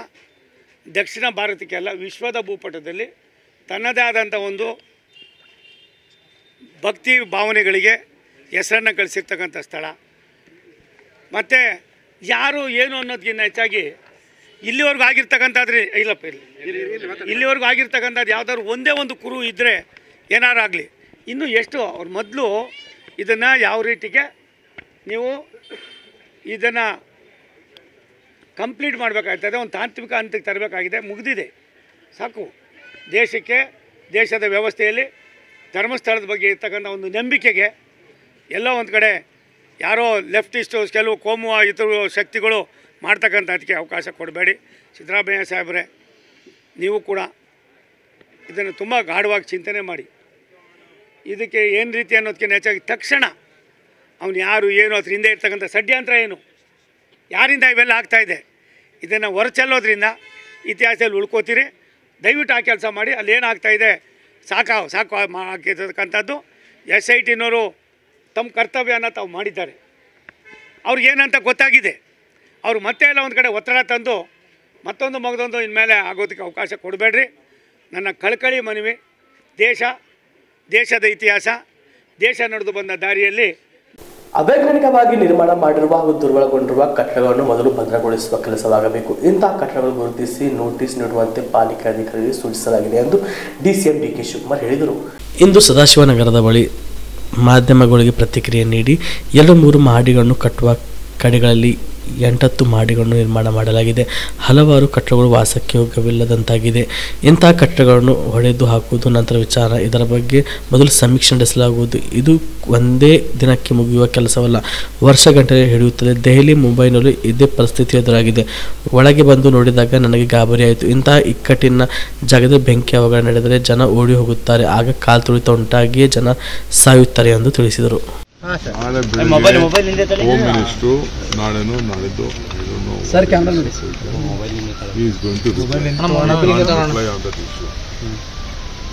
ದಕ್ಷಿಣ ಭಾರತಕ್ಕೆಲ್ಲ, ವಿಶ್ವದ ಭೂಪಟದಲ್ಲಿ ತನ್ನದೇ ಆದಂಥ ಒಂದು ಭಕ್ತಿ ಭಾವನೆಗಳಿಗೆ ಹೆಸರನ್ನು ಗಳಿಸಿರ್ತಕ್ಕಂಥ ಸ್ಥಳ. ಮತ್ತು ಯಾರು ಏನು ಅನ್ನೋದಕ್ಕಿಂತ ಹೆಚ್ಚಾಗಿ ಇಲ್ಲಿವರೆಗೂ ಆಗಿರ್ತಕ್ಕಂಥದ್ರಿ ಇಲ್ಲಿವರೆಗೂ ಆಗಿರ್ತಕ್ಕಂಥದ್ದು ಯಾವುದಾದ್ರು ಒಂದೇ ಒಂದು ಕುರು ಇದ್ದರೆ ಏನಾರು ಆಗಲಿ, ಇನ್ನೂ ಎಷ್ಟು ಅವ್ರ ಮೊದಲು ಇದನ್ನು ಯಾವ ರೀತಿಗೆ ನೀವು ಇದನ್ನು ಕಂಪ್ಲೀಟ್ ಮಾಡಬೇಕಾಗ್ತದೆ, ಒಂದು ತಾಂತ್ರಿಕ ಹಂತಕ್ಕೆ ತರಬೇಕಾಗಿದೆ. ಮುಗಿದಿದೆ, ಸಾಕು. ದೇಶದ ವ್ಯವಸ್ಥೆಯಲ್ಲಿ ಧರ್ಮಸ್ಥಳದ ಬಗ್ಗೆ ಇರ್ತಕ್ಕಂಥ ಒಂದು ನಂಬಿಕೆಗೆ ಎಲ್ಲ ಒಂದು ಕಡೆ ಯಾರೋ ಲೆಫ್ಟಿಸ್ಟು, ಕೆಲವು ಕೋಮು ಇತರ ಶಕ್ತಿಗಳು ಮಾಡ್ತಕ್ಕಂಥದಕ್ಕೆ ಅವಕಾಶ ಕೊಡಬೇಡಿ. ಸಿದ್ದರಾಮಯ್ಯ ಸಾಹೇಬ್ರೆ, ನೀವು ಕೂಡ ಇದನ್ನು ತುಂಬ ಗಾಢವಾಗಿ ಚಿಂತನೆ ಮಾಡಿ. ಇದಕ್ಕೆ ಏನು ರೀತಿ ಅನ್ನೋದಕ್ಕಿಂತ ಹೆಚ್ಚಾಗಿ ತಕ್ಷಣ ಅವನು ಯಾರು ಏನು ಅದ್ರ ಹಿಂದೆ ಇರ್ತಕ್ಕಂಥ ಷಡ್ಯಂತ್ರ ಏನು, ಯಾರಿಂದ ಇವೆಲ್ಲ ಆಗ್ತಾಯಿದೆ, ಇದನ್ನು ಹೊರಚೆಲ್ಲೋದ್ರಿಂದ ಇತಿಹಾಸದಲ್ಲಿ ಉಳ್ಕೋತೀರಿ. ದಯವಿಟ್ಟು ಆ ಕೆಲಸ ಮಾಡಿ. ಅಲ್ಲೇನಾಗ್ತಾಯಿದೆ ಸಾಕು ಹಾಕಿರ್ತಕ್ಕಂಥದ್ದು SITನವರು ತಮ್ಮ ಕರ್ತವ್ಯನ ತಾವು ಮಾಡಿದ್ದಾರೆ. ಅವ್ರಿಗೇನಂತ ಗೊತ್ತಾಗಿದೆ. ಅವರು ಮತ್ತೆ ಎಲ್ಲ ಒಂದು ಕಡೆ ಒತ್ತಡ ತಂದು ಮತ್ತೊಂದು ಮಗದೊಂದು ಇನ್ಮೇಲೆ ಆಗೋದಕ್ಕೆ ಅವಕಾಶ ಕೊಡಬೇಡ್ರಿ. ನನ್ನ ಕಳಕಳಿ ಮನವಿ. ದೇಶದ ಇತಿಹಾಸ, ದೇಶ ನಡೆದು ಬಂದ ದಾರಿಯಲ್ಲಿ ಅವೈಜ್ಞಾನಿಕವಾಗಿ ನಿರ್ಮಾಣ ಮಾಡಿರುವ ಹಾಗೂ ದುರ್ಬಲಗೊಂಡಿರುವ ಕಟ್ಟಡಗಳನ್ನು ಮೊದಲು ಭದ್ರಗೊಳಿಸುವ ಕೆಲಸವಾಗಬೇಕು. ಇಂತಹ ಕಟ್ಟಡಗಳು ಗುರುತಿಸಿ ನೋಟಿಸ್ ನೀಡುವಂತೆ ಪಾಲಿಕೆ ಅಧಿಕಾರಿಗಳಿಗೆ ಸೂಚಿಸಲಾಗಿದೆ ಎಂದು DCM DK ಶಿವಕುಮಾರ್ ಹೇಳಿದರು. ಇಂದು ಸದಾಶಿವನಗರದ ಬಳಿ ಮಾಧ್ಯಮಗಳಿಗೆ ಪ್ರತಿಕ್ರಿಯೆ ನೀಡಿ 2-3 ಮಹಡಿಗಳನ್ನು ಕಟ್ಟುವ ಕಡೆಗಳಲ್ಲಿ 8 ಮಹಡಿಗಳನ್ನು ನಿರ್ಮಾಣ ಮಾಡಲಾಗಿದೆ. ಹಲವಾರು ಕಟ್ಟಡಗಳು ವಾಸಕ್ಕೆ ಯೋಗ್ಯವಿಲ್ಲದಂತಾಗಿದೆ. ಇಂತಹ ಕಟ್ಟಡಗಳನ್ನು ಹೊಡೆದು ಹಾಕುವುದು ನಂತರ ವಿಚಾರ. ಇದರ ಬಗ್ಗೆ ಮೊದಲು ಸಮೀಕ್ಷೆ ನಡೆಸಲಾಗುವುದು. ಇದು ಒಂದೇ ದಿನಕ್ಕೆ ಮುಗಿಯುವ ಕೆಲಸವಲ್ಲ, ವರ್ಷಗಟ್ಟಲೆ ಹಿಡಿಯುತ್ತದೆ. ದೆಹಲಿ, ಮುಂಬೈನಲ್ಲೂ ಇದೇ ಪರಿಸ್ಥಿತಿ ಎದುರಾಗಿದೆ. ಒಳಗೆ ಬಂದು ನೋಡಿದಾಗ ನನಗೆ ಗಾಬರಿಯಾಯಿತು. ಇಂತಹ ಇಕ್ಕಟ್ಟಿನ ಜಾಗದಲ್ಲಿ ಬೆಂಕಿ ಅವಘಡ ನಡೆದರೆ ಜನ ಓಡಿ ಹೋಗುತ್ತಾರೆ. ಆಗ ಕಾಲು ತುಳಿತ ಉಂಟಾಗಿಯೇ ಜನ ಸಾಯುತ್ತಾರೆ ಎಂದು ತಿಳಿಸಿದರು. ನಾಳೆ ಬೆಳಿಗ್ಗೆ ಹೋಮ್ ಮಿನಿಸ್ಟ್ರು ನಾಳೆನೂ ನಾಳಿದ್ದು ಸರ್ ಕ್ಯಾಮ್ರಾ ನೋಡಿ is going to reply on that issue.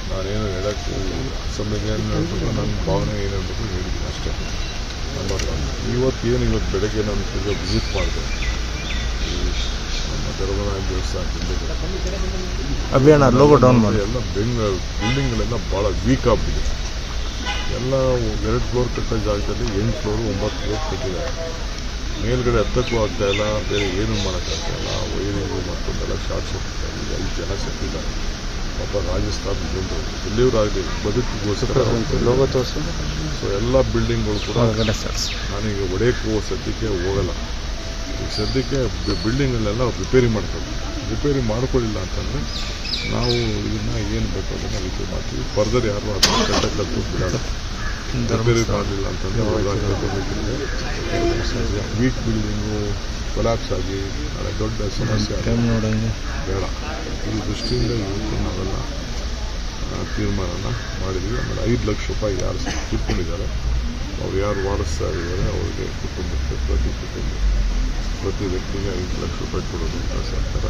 ನಾನೇನು ಹೇಳಕ್ಕೆ ಅಸೆಂಬ್ಲಿಗೆ ನನ್ನ ಭಾವನೆ ಏನಂತ ಹೇಳಿದ್ದೀನಿ ಅಷ್ಟೇ. ಇವತ್ತು ಬೆಳಗ್ಗೆ ನಾನು ವಿಸಿಟ್ ಮಾಡಿದೆ ನಮ್ಮ ಧರ್ಮರಾಯ ದೇವಸ್ಥಾನ ಅಭಿಯಾನ ಲೋಗೋ ಡೌನ್ ಮಾಡಿ ಎಲ್ಲ ಬಿಲ್ಡಿಂಗ್ಗಳೆಲ್ಲ ಭಾಳ ವೀಕ್ ಆಗಿಬಿಟ್ಟಿದೆ. ಎಲ್ಲ 2 ಫ್ಲೋರ್ ಕಟ್ಟೋ ಜಾಗದಲ್ಲಿ 8 ಫ್ಲೋರು 9 ಫ್ಲೋರ್ ಕಟ್ಟಿದ್ದಾರೆ. ಮೇಲ್ಗಡೆ ಹತ್ತಕ್ಕೂ ಆಗ್ತಾಯಿಲ್ಲ, ಬೇರೆ ಏನೂ ಮಾಡೋಕ್ಕಾಗ್ತಾಯಿಲ್ಲ. ವೈರಿಂಗು ಮತ್ತೊಂದೆಲ್ಲ ಶಾರ್ಟ್ ಸರ್ಕ್ಯೂಟ್ ಆಗಿದೆ. 5 ಜನ ಸತ್ತಿದ್ದಾರೆ. ಪಾಪ ರಾಜಸ್ಥಾನ ಜನರು ಎಲ್ಲಿಯವರಾಗಲಿ ಬದುಕಿಗೋಸ್ಕರ ಲೋಗೋ ತೋರಿಸು. ಸೊ ಎಲ್ಲ ಬಿಲ್ಡಿಂಗ್ಗಳು ಕೂಡ ನಾನೀಗ ಒಡೆಯಕ್ಕೆ ಸದ್ಯಕ್ಕೆ ಹೋಗಲ್ಲ. ಈಗ ಸದ್ಯಕ್ಕೆ ಬಿಲ್ಡಿಂಗಲ್ಲೆಲ್ಲ ರಿಪೇರಿ ಮಾಡ್ಕೊಳ್ಳಿ. ರಿಪೇರಿ ಮಾಡ್ಕೊಳ್ಳಿಲ್ಲ ಅಂತಂದರೆ ನಾವು ಇದನ್ನು ಏನು ಬೇಕು ಅದನ್ನು ರಿಪೇರಿ ಮಾಡ್ತೀವಿ. ಫರ್ದರ್ ಯಾರು ಅದನ್ನು ಕಟ್ಟಕ್ಕಂತೂ ಬಿಡೋಣ. ರಿಪೇರಿ ಮಾಡಲಿಲ್ಲ ಅಂತಂದರೆ ವೀಕ್ ಬಿಲ್ಡಿಂಗು ಕೊಲಾಪ್ಸ್ ಆಗಿ ನಾಳೆ ದೊಡ್ಡ ಸಮಸ್ಯೆ ಬೇಡ. ಈ ದೃಷ್ಟಿಯಿಂದ ಇವತ್ತು ನಾವೆಲ್ಲ ತೀರ್ಮಾನನ ಮಾಡಿದ್ವಿ. ಆಮೇಲೆ 5 ಲಕ್ಷ ರೂಪಾಯಿ ಯಾರು ಕಿತ್ಕೊಂಡಿದ್ದಾರೆ, ಅವ್ರು ಯಾರು ವಾಡಿಸ್ತಾ ಇದ್ದಾರೆ ಅವರಿಗೆ ಕುಟುಂಬಕ್ಕೆ ಪ್ರತಿ ವ್ಯಕ್ತಿಗೆ 5 ಲಕ್ಷ ರೂಪಾಯಿ ಕೊಡೋದು ಅಂತ ಸರ್ಕಾರ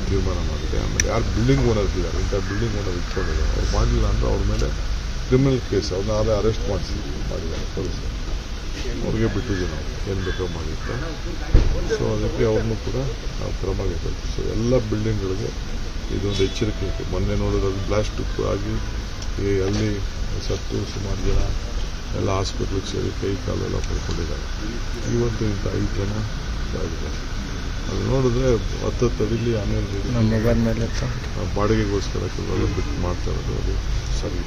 ತೀರ್ಮಾನ ಮಾಡಿದೆ. ಆಮೇಲೆ ಯಾರು ಬಿಲ್ಡಿಂಗ್ ಓನರ್ಸ್ ಇದ್ದಾರೆ, ಇಂಥ ಬಿಲ್ಡಿಂಗ್ ಓನರ್ ಇಟ್ಕೊಂಡಿದ್ದಾರೆ, ಅವ್ರು ಮಾಡಲಿಲ್ಲ ಅಂದರೆ ಅವ್ರ ಮೇಲೆ ಕ್ರಿಮಿನಲ್ ಕೇಸ್ ಅವ್ರನ್ನ ಅದೇ ಅರೆಸ್ಟ್ ಮಾಡಿದ್ದಾರೆ ಪೊಲೀಸರು. ಅವ್ರಿಗೆ ಬಿಟ್ಟಿದ್ದೀವಿ ನಾವು, ಏನು ಬೇಕೋ ಮಾಡಿರ್ತಾರೆ. ಸೊ ಅದಕ್ಕೆ ಅವ್ರನ್ನೂ ಕೂಡ ನಾವು ಕ್ರಮ ಬೇಕು. ಸೊ ಎಲ್ಲ ಬಿಲ್ಡಿಂಗ್ಗಳಿಗೆ ಇದೊಂದು ಎಚ್ಚರಿಕೆ ಇತ್ತು. ಮೊನ್ನೆ ನೋಡಿದ್ರೆ ಅದು ಬ್ಲಾಸ್ಟ್ ಆಗಿ ಅಲ್ಲಿ ಸತ್ತು ಸುಮಾರು ಜನ ಎಲ್ಲ ಹಾಸ್ಪಿಟ್ಲಿಗೆ ಸೇರಿ ಕೈ ಕಾಲೆಲ್ಲ ಪಡ್ಕೊಂಡಿದ್ದಾರೆ. ಇವತ್ತು ಇಂಥ 5 ಜನ ಇದ್ದಾರೆ. ಅದು ನೋಡಿದ್ರೆ 10 ಅಡಿಲಿ ಆಮೇಲೆ ಬಾಡಿಗೆಗೋಸ್ಕರ ಕೆಲವೆಲ್ಲ ಬಿಟ್ಟು ಮಾಡ್ತಾ ಇರೋದು ಅದು ಸರಿ.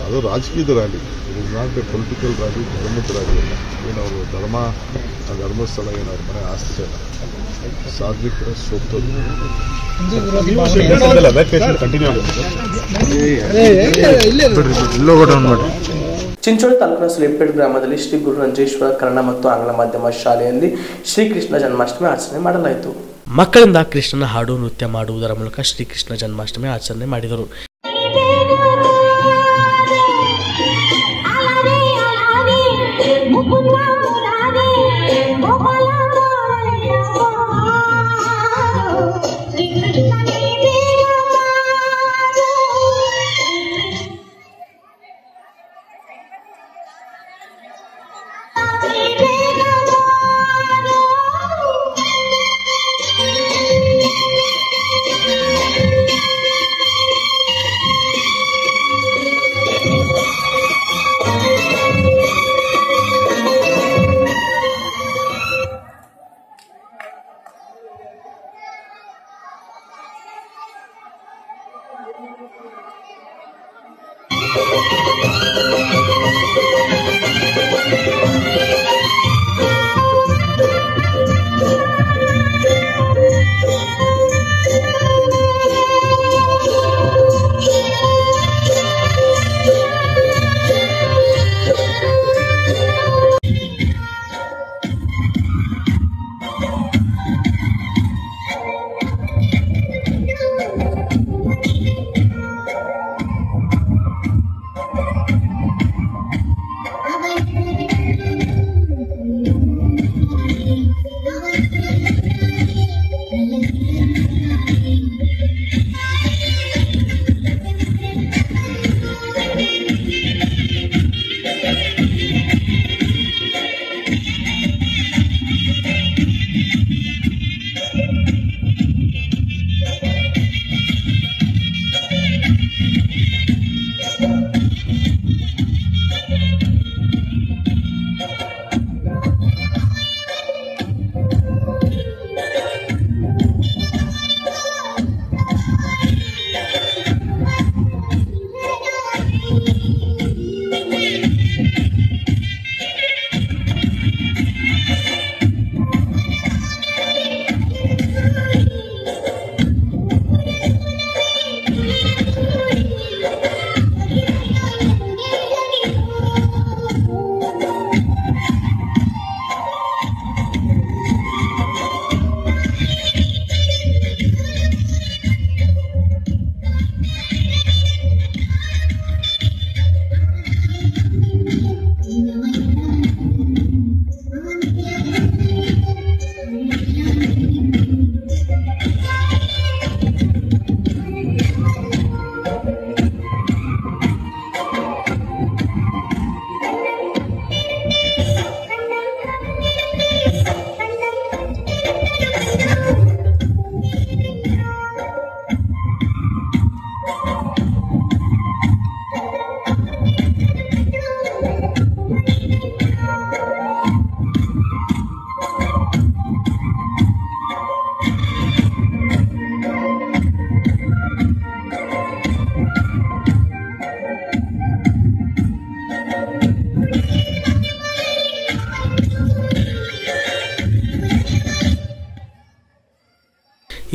ಅದು ರಾಜಕೀಯದ ರ್ಯಾಲಿ, ಇದು ನಾಟ್ ಎ ಪೊಲಿಟಿಕಲ್ ರ್ಯಾಲಿ, ಧರ್ಮದ ರ್ಯಾಲಿ ಅಲ್ಲ. ಏನು ಅವರು ಧರ್ಮಸ್ಥಳ ಏನು ಅವ್ರ ಮನೆ ಆಸ್ತಿ ಅಲ್ಲ, ಸಾರ್ವಜನಿಕರ ಸ್ವತ್ತು. ಚಿಂಚೋಳಿ ತಾಲೂಕಿನ ಸುಲೇಪೇಟ್ ಗ್ರಾಮದಲ್ಲಿ ಶ್ರೀ ಗುರು ರಂಜೇಶ್ವರ ಕನ್ನಡ ಮತ್ತು ಆಂಗ್ಲ ಮಾಧ್ಯಮ ಶಾಲೆಯಲ್ಲಿ ಶ್ರೀಕೃಷ್ಣ ಜನ್ಮಾಷ್ಟಮಿ ಆಚರಣೆ ಮಾಡಲಾಯಿತು. ಮಕ್ಕಳಿಂದ ಕೃಷ್ಣನ ಹಾಡು ನೃತ್ಯ ಮಾಡುವುದರ ಮೂಲಕ ಶ್ರೀಕೃಷ್ಣ ಜನ್ಮಾಷ್ಟಮಿ ಆಚರಣೆ ಮಾಡಿದರು.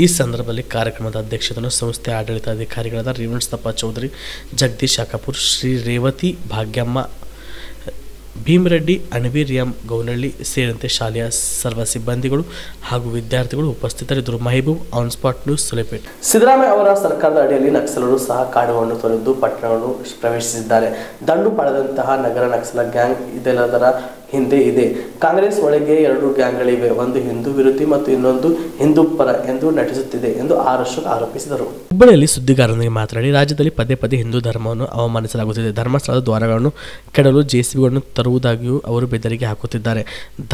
ಈ ಸಂದರ್ಭದಲ್ಲಿ ಕಾರ್ಯಕ್ರಮದ ಅಧ್ಯಕ್ಷತೆಯನ್ನು ಸಂಸ್ಥೆ ಆಡಳಿತಾಧಿಕಾರಿಗಳಾದ ರೇವಣಸ್ತಪ್ಪ ಚೌಧರಿ, ಜಗದೀಶ್ ಶಾಖಾಪುರ್, ಶ್ರೀ ರೇವತಿ ಭಾಗ್ಯಮ್ಮ, ಭೀಮರೆಡ್ಡಿ, ಅಣವೀರ್ ಎಂ ಗೌನಳ್ಳಿ ಸೇರಿದಂತೆ ಶಾಲೆಯ ಸರ್ವ ಸಿಬ್ಬಂದಿಗಳು ಹಾಗೂ ವಿದ್ಯಾರ್ಥಿಗಳು ಉಪಸ್ಥಿತರಿದ್ದರು. Mahaboob, on spot news, Sulepete. Siddaramaiah ಅವರ ಸರ್ಕಾರದ ಅಡಿಯಲ್ಲಿ ನಕ್ಸಲರು ಸಹ ಕಾಡುಗಳನ್ನು ತೊರೆದು ಪಟ್ಟಣಗಳನ್ನು ಪ್ರವೇಶಿಸಿದ್ದಾರೆ. ದಂಡು ಪಡೆದಂತಹ ನಗರ ನಕ್ಸಲ ಗ್ಯಾಂಗ್ ಇದೆಲ್ಲದರ ಹಿಂದೆ ಇದೆ. ಕಾಂಗ್ರೆಸ್ ಒಳಗೆ 2 ಗ್ಯಾಂಗ್ಗಳಿವೆ, ಒಂದು ಹಿಂದೂ ವಿರೋಧಿ ಮತ್ತು ಇನ್ನೊಂದು ಹಿಂದೂ ಪರ ಎಂದು ನಟಿಸುತ್ತಿದೆ ಎಂದು ಅಶೋಕ್ ಆರೋಪಿಸಿದರು. ಹುಬ್ಬಳ್ಳಿಯಲ್ಲಿ ಸುದ್ದಿಗಾರರೊಂದಿಗೆ ಮಾತನಾಡಿ, ರಾಜ್ಯದಲ್ಲಿ ಪದೇ ಪದೇ ಹಿಂದೂ ಧರ್ಮವನ್ನು ಅವಮಾನಿಸಲಾಗುತ್ತಿದೆ. ಧರ್ಮಸ್ಥಳದ ದ್ವಾರಗಳನ್ನು ಕೆಡಲು ಜೆಸಿಬಿಗಳನ್ನು ತರುವುದಾಗಿಯೂ ಅವರು ಬೆದರಿಕೆ ಹಾಕುತ್ತಿದ್ದಾರೆ.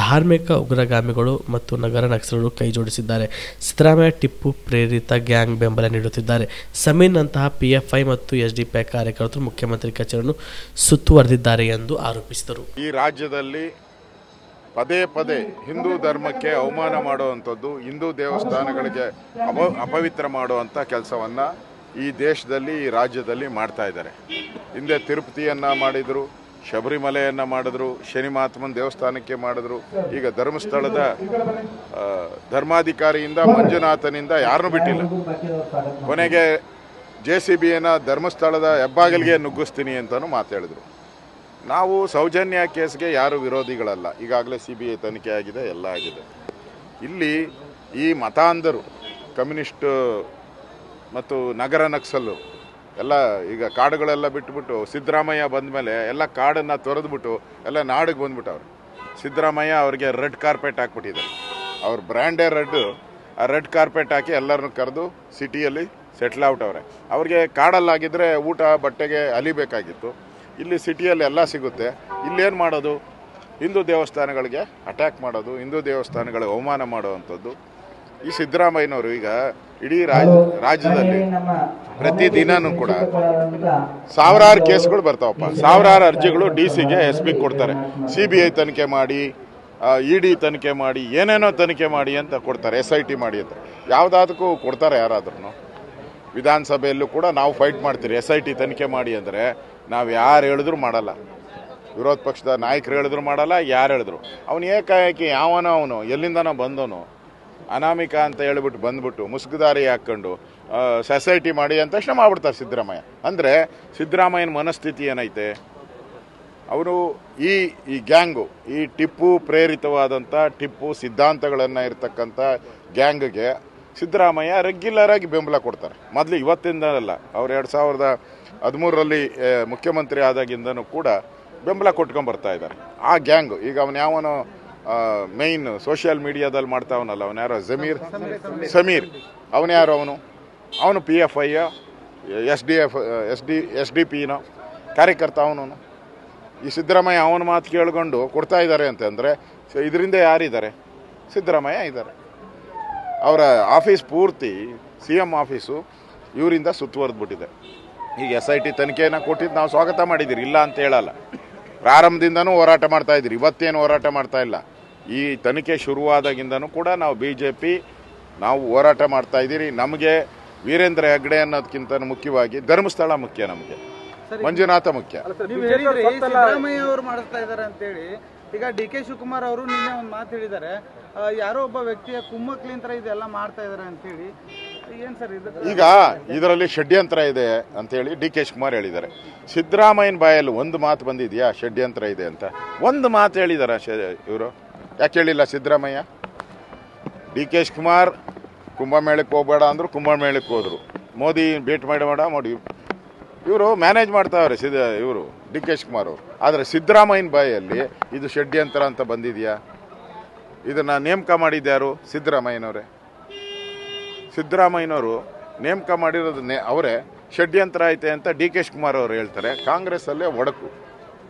ಧಾರ್ಮಿಕ ಉಗ್ರಗಾಮಿಗಳು ಮತ್ತು ನಗರ ನಕ್ಸಲರು ಕೈ ಜೋಡಿಸಿದ್ದಾರೆ. ಸಿದ್ದರಾಮಯ್ಯ ಟಿಪ್ಪು ಪ್ರೇರಿತ ಗ್ಯಾಂಗ್ ಬೆಂಬಲ ನೀಡುತ್ತಿದ್ದಾರೆ. ಸಮೀರ್ನಂತಹ ಪಿಎಫ್ಐ ಮತ್ತು ಎಸ್ಡಿಪಿಐ ಕಾರ್ಯಕರ್ತರು ಮುಖ್ಯಮಂತ್ರಿ ಕಚೇರಿಯನ್ನು ಸುತ್ತುವರೆದಿದ್ದಾರೆ ಎಂದು ಆರೋಪಿಸಿದರು. ಈ ರಾಜ್ಯದಲ್ಲಿ ಪದೇ ಪದೇ ಹಿಂದೂ ಧರ್ಮಕ್ಕೆ ಅವಮಾನ ಮಾಡುವಂಥದ್ದು, ಹಿಂದೂ ದೇವಸ್ಥಾನಗಳಿಗೆ ಅಪವಿತ್ರ ಮಾಡುವಂಥ ಕೆಲಸವನ್ನು ಈ ದೇಶದಲ್ಲಿ, ಈ ರಾಜ್ಯದಲ್ಲಿ ಮಾಡ್ತಾ ಇದ್ದಾರೆ. ಹಿಂದೆ ತಿರುಪತಿಯನ್ನು ಮಾಡಿದರು, ಶಬರಿಮಲೆಯನ್ನು ಮಾಡಿದ್ರು, ಶನಿ ಮಹಾತ್ಮನ ದೇವಸ್ಥಾನಕ್ಕೆ ಮಾಡಿದ್ರು. ಈಗ ಧರ್ಮಸ್ಥಳದ ಧರ್ಮಾಧಿಕಾರಿಯಿಂದ ಮಂಜುನಾಥನಿಂದ ಯಾರನ್ನೂ ಬಿಟ್ಟಿಲ್ಲ. ಕೊನೆಗೆ JCBಯನ್ನು ಧರ್ಮಸ್ಥಳದ ಹೆಬ್ಬಾಗಿಲಿಗೆ ನುಗ್ಗಿಸ್ತೀನಿ ಅಂತಲೂ ಮಾತಾಡಿದರು. ನಾವು ಸೌಜನ್ಯ ಕೇಸ್ಗೆ ಯಾರು ವಿರೋಧಿಗಳಲ್ಲ. ಈಗಾಗಲೇ CBI ತನಿಖೆ ಆಗಿದೆ, ಎಲ್ಲ ಆಗಿದೆ. ಇಲ್ಲಿ ಈ ಮತಾಂಧರು, ಕಮ್ಯುನಿಸ್ಟ್ ಮತ್ತು ನಗರ ನಕ್ಸಲ್ಲು ಎಲ್ಲ ಈಗ ಕಾಡುಗಳೆಲ್ಲ ಬಿಟ್ಬಿಟ್ಟು ಸಿದ್ದರಾಮಯ್ಯ ಬಂದ ಮೇಲೆ ಎಲ್ಲ ಕಾಡನ್ನು ತೊರೆದ್ಬಿಟ್ಟು ಎಲ್ಲ ನಾಡಿಗೆ ಬಂದ್ಬಿಟ್ಟವ್ರು. ಸಿದ್ದರಾಮಯ್ಯ ಅವ್ರಿಗೆ ರೆಡ್ ಕಾರ್ಪೆಟ್ ಹಾಕ್ಬಿಟ್ಟಿದ್ದಾರೆ. ಅವ್ರ ಬ್ರ್ಯಾಂಡೇ ರೆಡ್ಡು. ಆ ರೆಡ್ ಕಾರ್ಪೆಟ್ ಹಾಕಿ ಎಲ್ಲರನ್ನು ಕರೆದು ಸಿಟಿಯಲ್ಲಿ ಸೆಟ್ಲ್ ಔಟವ್ರೆ. ಅವ್ರಿಗೆ ಕಾಡಲ್ಲಾಗಿದ್ದರೆ ಊಟ ಬಟ್ಟೆಗೆ ಅಲಿಬೇಕಾಗಿತ್ತು. ಇಲ್ಲಿ ಸಿಟಿಯಲ್ಲಿ ಎಲ್ಲ ಸಿಗುತ್ತೆ. ಇಲ್ಲೇನು ಮಾಡೋದು? ಹಿಂದೂ ದೇವಸ್ಥಾನಗಳಿಗೆ ಅಟ್ಯಾಕ್ ಮಾಡೋದು, ಹಿಂದೂ ದೇವಸ್ಥಾನಗಳಿಗೆ ಅವಮಾನ ಮಾಡುವಂಥದ್ದು. ಈ ಸಿದ್ದರಾಮಯ್ಯನವರು ಈಗ ಇಡೀ ರಾಜ್ಯದಲ್ಲಿ ಪ್ರತಿದಿನನೂ ಕೂಡ ಸಾವಿರಾರು ಕೇಸ್ಗಳು ಬರ್ತಾವಪ್ಪ, ಸಾವಿರಾರು ಅರ್ಜಿಗಳು DC-ಗೆ SB ಕೊಡ್ತಾರೆ. CBI ತನಿಖೆ ಮಾಡಿ, ED ತನಿಖೆ ಮಾಡಿ, ಏನೇನೋ ತನಿಖೆ ಮಾಡಿ ಅಂತ ಕೊಡ್ತಾರೆ, SIT ಮಾಡಿ ಅಂತ. ಯಾವುದಾದಕ್ಕೂ ಕೊಡ್ತಾರೆ ಯಾರಾದ್ರೂ? ವಿಧಾನಸಭೆಯಲ್ಲೂ ಕೂಡ ನಾವು ಫೈಟ್ ಮಾಡ್ತೀರಿ, SIT ತನಿಖೆ ಮಾಡಿ ಅಂದರೆ. ನಾವು ಯಾರು ಹೇಳಿದ್ರು ಮಾಡಲ್ಲ, ವಿರೋಧ ಪಕ್ಷದ ನಾಯಕರು ಹೇಳಿದ್ರು ಮಾಡಲ್ಲ, ಯಾರು ಹೇಳಿದ್ರು. ಅವನು ಏಕಾಏಕಿ ಯಾವನೋ ಅವನು ಎಲ್ಲಿಂದನೋ ಬಂದವನು ಅನಾಮಿಕ ಅಂತ ಹೇಳ್ಬಿಟ್ಟು ಬಂದ್ಬಿಟ್ಟು ಮುಸುಕುದಾರಿ ಹಾಕ್ಕೊಂಡು SIT ಮಾಡಿ ಅಂತ ತಕ್ಷಣ ಮಾಡ್ಬಿಡ್ತಾರೆ ಸಿದ್ದರಾಮಯ್ಯ. ಅಂದರೆ ಸಿದ್ದರಾಮಯ್ಯನ ಮನಸ್ಥಿತಿ ಏನೈತೆ? ಅವರು ಈ ಗ್ಯಾಂಗು, ಈ ಟಿಪ್ಪು ಪ್ರೇರಿತವಾದಂಥ, ಟಿಪ್ಪು ಸಿದ್ಧಾಂತಗಳನ್ನು ಇರ್ತಕ್ಕಂಥ ಗ್ಯಾಂಗ್ಗೆ ಸಿದ್ದರಾಮಯ್ಯ ರೆಗ್ಯುಲರ್ ಆಗಿ ಬೆಂಬಲ ಕೊಡ್ತಾರೆ. ಮೊದಲು ಇವತ್ತಿಂದಲ್ಲ, ಅವ್ರು 2013ರಲ್ಲಿ ಮುಖ್ಯಮಂತ್ರಿ ಆದಾಗಿಂದನೂ ಕೂಡ ಬೆಂಬಲ ಕೊಟ್ಕೊಂಡ್ಬರ್ತಾ ಇದ್ದಾರೆ. ಆ ಗ್ಯಾಂಗು ಈಗ ಅವನು ಯಾವನೋ ಮೇಯ್ನ್ ಸೋಷಿಯಲ್ ಮೀಡಿಯಾದಲ್ಲಿ ಮಾಡ್ತಾವನಲ್ಲ, ಅವನು ಯಾರೋ ಸಮೀರ್, ಅವನು ಯಾರು? ಅವನು PFI SDP ಕಾರ್ಯಕರ್ತ. ಅವನು ಈ ಸಿದ್ದರಾಮಯ್ಯ ಅವನ ಮಾತು ಕೇಳ್ಕೊಂಡು ಕೊಡ್ತಾ ಇದ್ದಾರೆ ಅಂತಂದರೆ ಇದರಿಂದ ಯಾರಿದ್ದಾರೆ? ಸಿದ್ದರಾಮಯ್ಯ ಇದ್ದಾರೆ. ಅವರ ಆಫೀಸ್ ಪೂರ್ತಿ CM ಆಫೀಸು ಇವರಿಂದ ಸುತ್ತುವರೆದ್ಬಿಟ್ಟಿದೆ. ಈಗ SIT ತನಿಖೆಯನ್ನು ಕೊಟ್ಟಿದ್ದು ನಾವು ಸ್ವಾಗತ ಮಾಡಿದ್ದೀರಿ, ಇಲ್ಲ ಅಂತ ಹೇಳಲ್ಲ. ಪ್ರಾರಂಭದಿಂದನೂ ಹೋರಾಟ ಮಾಡ್ತಾ ಇದ್ದೀರಿ, ಇವತ್ತೇನು ಹೋರಾಟ ಮಾಡ್ತಾ ಇಲ್ಲ. ಈ ತನಿಖೆ ಶುರುವಾದಾಗಿಂದನೂ ಕೂಡ ನಾವು BJP ನಾವು ಹೋರಾಟ ಮಾಡ್ತಾ ಇದ್ದೀರಿ. ನಮಗೆ ವೀರೇಂದ್ರ ಹೆಗ್ಗಡೆ ಅನ್ನೋದಕ್ಕಿಂತ ಮುಖ್ಯವಾಗಿ ಧರ್ಮಸ್ಥಳ ಮುಖ್ಯ, ನಮಗೆ ಮಂಜುನಾಥ ಮುಖ್ಯ. ಸಿದ್ದರಾಮಯ್ಯ ಅವರು ಮಾಡಿಸ್ತಾ ಇದ್ದಾರೆ ಅಂತೇಳಿ ಈಗ DK ಶಿವಕುಮಾರ್ ಅವರು ನಿನ್ನೆ ಒಂದು ಮಾತು ಹೇಳಿದ್ದಾರೆ, ಯಾರೋ ಒಬ್ಬ ವ್ಯಕ್ತಿಯ ಕುಮ್ಮಕ್ಲಿಂತರ ಇದೆಲ್ಲ ಮಾಡ್ತಾ ಇದ್ದಾರೆ ಅಂತೇಳಿ. ಏನು ಸರ್ ಇದು? ಈಗ ಇದರಲ್ಲಿ ಷಡ್ಯಂತ್ರ ಇದೆ ಅಂತೇಳಿ DK ಶಿವಕುಮಾರ್ ಹೇಳಿದ್ದಾರೆ. ಸಿದ್ದರಾಮಯ್ಯನ ಬಾಯಲ್ಲಿ ಒಂದು ಮಾತು ಬಂದಿದೆಯಾ ಷಡ್ಯಂತ್ರ ಇದೆ ಅಂತ? ಒಂದು ಮಾತು ಹೇಳಿದಾರ ಇವರು? ಯಾಕೆ ಹೇಳಿಲ್ಲ ಸಿದ್ದರಾಮಯ್ಯ? DK ಶಿವಕುಮಾರ್ ಕುಂಭಮೇಳಕ್ಕೆ ಹೋಗಬೇಡ ಅಂದರು, ಕುಂಭಮೇಳಕ್ಕೆ ಹೋದರು. ಮೋದಿ ಭೇಟಿ ಮಾಡಬೇಡ ಮಾಡಿ ಇವರು ಮ್ಯಾನೇಜ್ ಮಾಡ್ತಾವ್ರೆ ಇವರು DK ಶಿವಕುಮಾರ್ ಅವರು. ಆದರೆ ಸಿದ್ದರಾಮಯ್ಯನ ಬಾಯಲ್ಲಿ ಇದು ಷಡ್ಯಂತ್ರ ಅಂತ ಬಂದಿದೆಯಾ? ಇದನ್ನು ನೇಮಕ ಮಾಡಿದ್ಯಾರು? ಸಿದ್ದರಾಮಯ್ಯನವರೇ. ಸಿದ್ದರಾಮಯ್ಯನವರು ನೇಮಕ ಮಾಡಿರೋದು ಅವರೇ. ಷಡ್ಯಂತ್ರ ಐತೆ ಅಂತ DK ಶಿವಕುಮಾರ್ ಅವರು ಹೇಳ್ತಾರೆ. ಕಾಂಗ್ರೆಸ್ಸಲ್ಲೇ ಒಡಕು,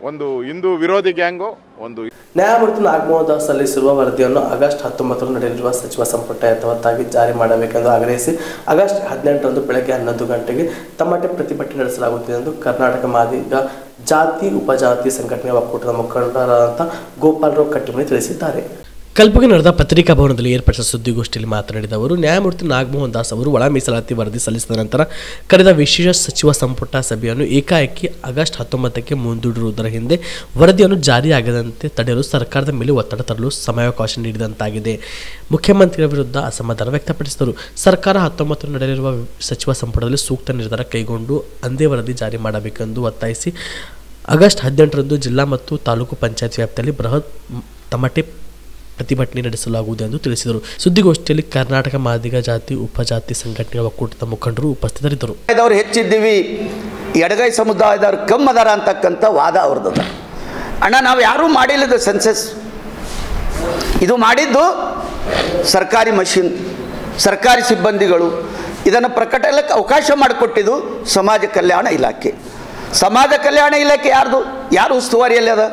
ಒಂದು ಹಿಂದೂ ವಿರೋಧಿ ಗ್ಯಾಂಗು, ಒಂದು ನ್ಯಾಯಮೂರ್ತಿ ನಾಗಮೋಹನ್ ದಾಸ್ ಸಲ್ಲಿಸಿರುವ ವರದಿಯನ್ನು ಆಗಸ್ಟ್ 19 ನಡೆಯಲಿರುವ ಸಚಿವ ಸಂಪುಟ ಯಥಾವತ್ತಾಗಿ ಜಾರಿ ಮಾಡಬೇಕೆಂದು ಆಗ್ರಹಿಸಿ ಆಗಸ್ಟ್ 18 ಬೆಳಗ್ಗೆ 11 ಗಂಟೆಗೆ ತಮ್ಮಟೆ ಪ್ರತಿಭಟನೆ ನಡೆಸಲಾಗುತ್ತಿದೆ ಎಂದು ಕರ್ನಾಟಕ ಮಾದಿಗ ಜಾತಿ ಉಪಜಾತಿ ಸಂಘಟನೆಯ ಒಕ್ಕೂಟದ ಮುಖಂಡರಾದಂಥ ಗೋಪಾಲರಾವ್ ಕಟ್ಟಿಮನಿ ತಿಳಿಸಿದ್ದಾರೆ. ಕಲಬುರಗಿ ನಡೆದ ಪತ್ರಿಕಾ ಭವನದಲ್ಲಿ ಏರ್ಪಡಿಸಿದ ಸುದ್ದಿಗೋಷ್ಠಿಯಲ್ಲಿ ಮಾತನಾಡಿದ ಅವರು, ನ್ಯಾಯಮೂರ್ತಿ ನಾಗಮೋಹನ್ ದಾಸ್ ಅವರು ಒಳ ಮೀಸಲಾತಿ ವರದಿ ಸಲ್ಲಿಸಿದ ನಂತರ ಕರೆದ ವಿಶೇಷ ಸಚಿವ ಸಂಪುಟ ಸಭೆಯನ್ನು ಏಕಾಏಕಿ ಆಗಸ್ಟ್ 19ಕ್ಕೆ ಮುಂದೂಡಿರುವುದರ ಹಿಂದೆ ವರದಿಯನ್ನು ಜಾರಿಯಾಗದಂತೆ ತಡೆಯಲು ಸರ್ಕಾರದ ಮೇಲೆ ಒತ್ತಡ ತರಲು ಸಮಯಾವಕಾಶ ನೀಡಿದಂತಾಗಿದೆ. ಮುಖ್ಯಮಂತ್ರಿಗಳ ವಿರುದ್ಧ ಅಸಮಾಧಾನ ವ್ಯಕ್ತಪಡಿಸಿದರು. ಸರ್ಕಾರ 19 ನಡೆಯಲಿರುವ ಸಚಿವ ಸಂಪುಟದಲ್ಲಿ ಸೂಕ್ತ ನಿರ್ಧಾರ ಕೈಗೊಂಡು ಅಂದೇ ವರದಿ ಜಾರಿ ಮಾಡಬೇಕೆಂದು ಒತ್ತಾಯಿಸಿ ಆಗಸ್ಟ್ 18ರಂದು ಜಿಲ್ಲಾ ಮತ್ತು ತಾಲೂಕು ಪಂಚಾಯತ್ ವ್ಯಾಪ್ತಿಯಲ್ಲಿ ಬೃಹತ್ ತಮಟೆ ಪ್ರತಿಭಟನೆ ನಡೆಸಲಾಗುವುದು ಎಂದು ತಿಳಿಸಿದರು. ಸುದ್ದಿಗೋಷ್ಠಿಯಲ್ಲಿ ಕರ್ನಾಟಕ ಮಾದಿಗ ಜಾತಿ ಉಪಜಾತಿ ಸಂಘಟನೆಗಳ ಒಕ್ಕೂಟದ ಮುಖಂಡರು ಉಪಸ್ಥಿತರಿದ್ದರು. ಹೆಚ್ಚಿದ್ದೀವಿ, ಎಡಗೈ ಸಮುದಾಯದವ್ರು ಕಮ್ಮದಾರ ಅಂತಕ್ಕಂಥ ವಾದ ಅವ್ರದ್ದು. ಅಣ್ಣ, ನಾವು ಯಾರೂ ಮಾಡಿಲ್ಲದ ಸೆನ್ಸಸ್, ಇದು ಮಾಡಿದ್ದು ಸರ್ಕಾರಿ ಮಷಿನ್, ಸರ್ಕಾರಿ ಸಿಬ್ಬಂದಿಗಳು. ಇದನ್ನು ಪ್ರಕಟಣಕ್ಕೆ ಅವಕಾಶ ಮಾಡಿಕೊಟ್ಟಿದ್ದು ಸಮಾಜ ಕಲ್ಯಾಣ ಇಲಾಖೆ. ಸಮಾಜ ಕಲ್ಯಾಣ ಇಲಾಖೆ ಯಾರು ಉಸ್ತುವಾರಿಯಲ್ಲಿ ಅದ?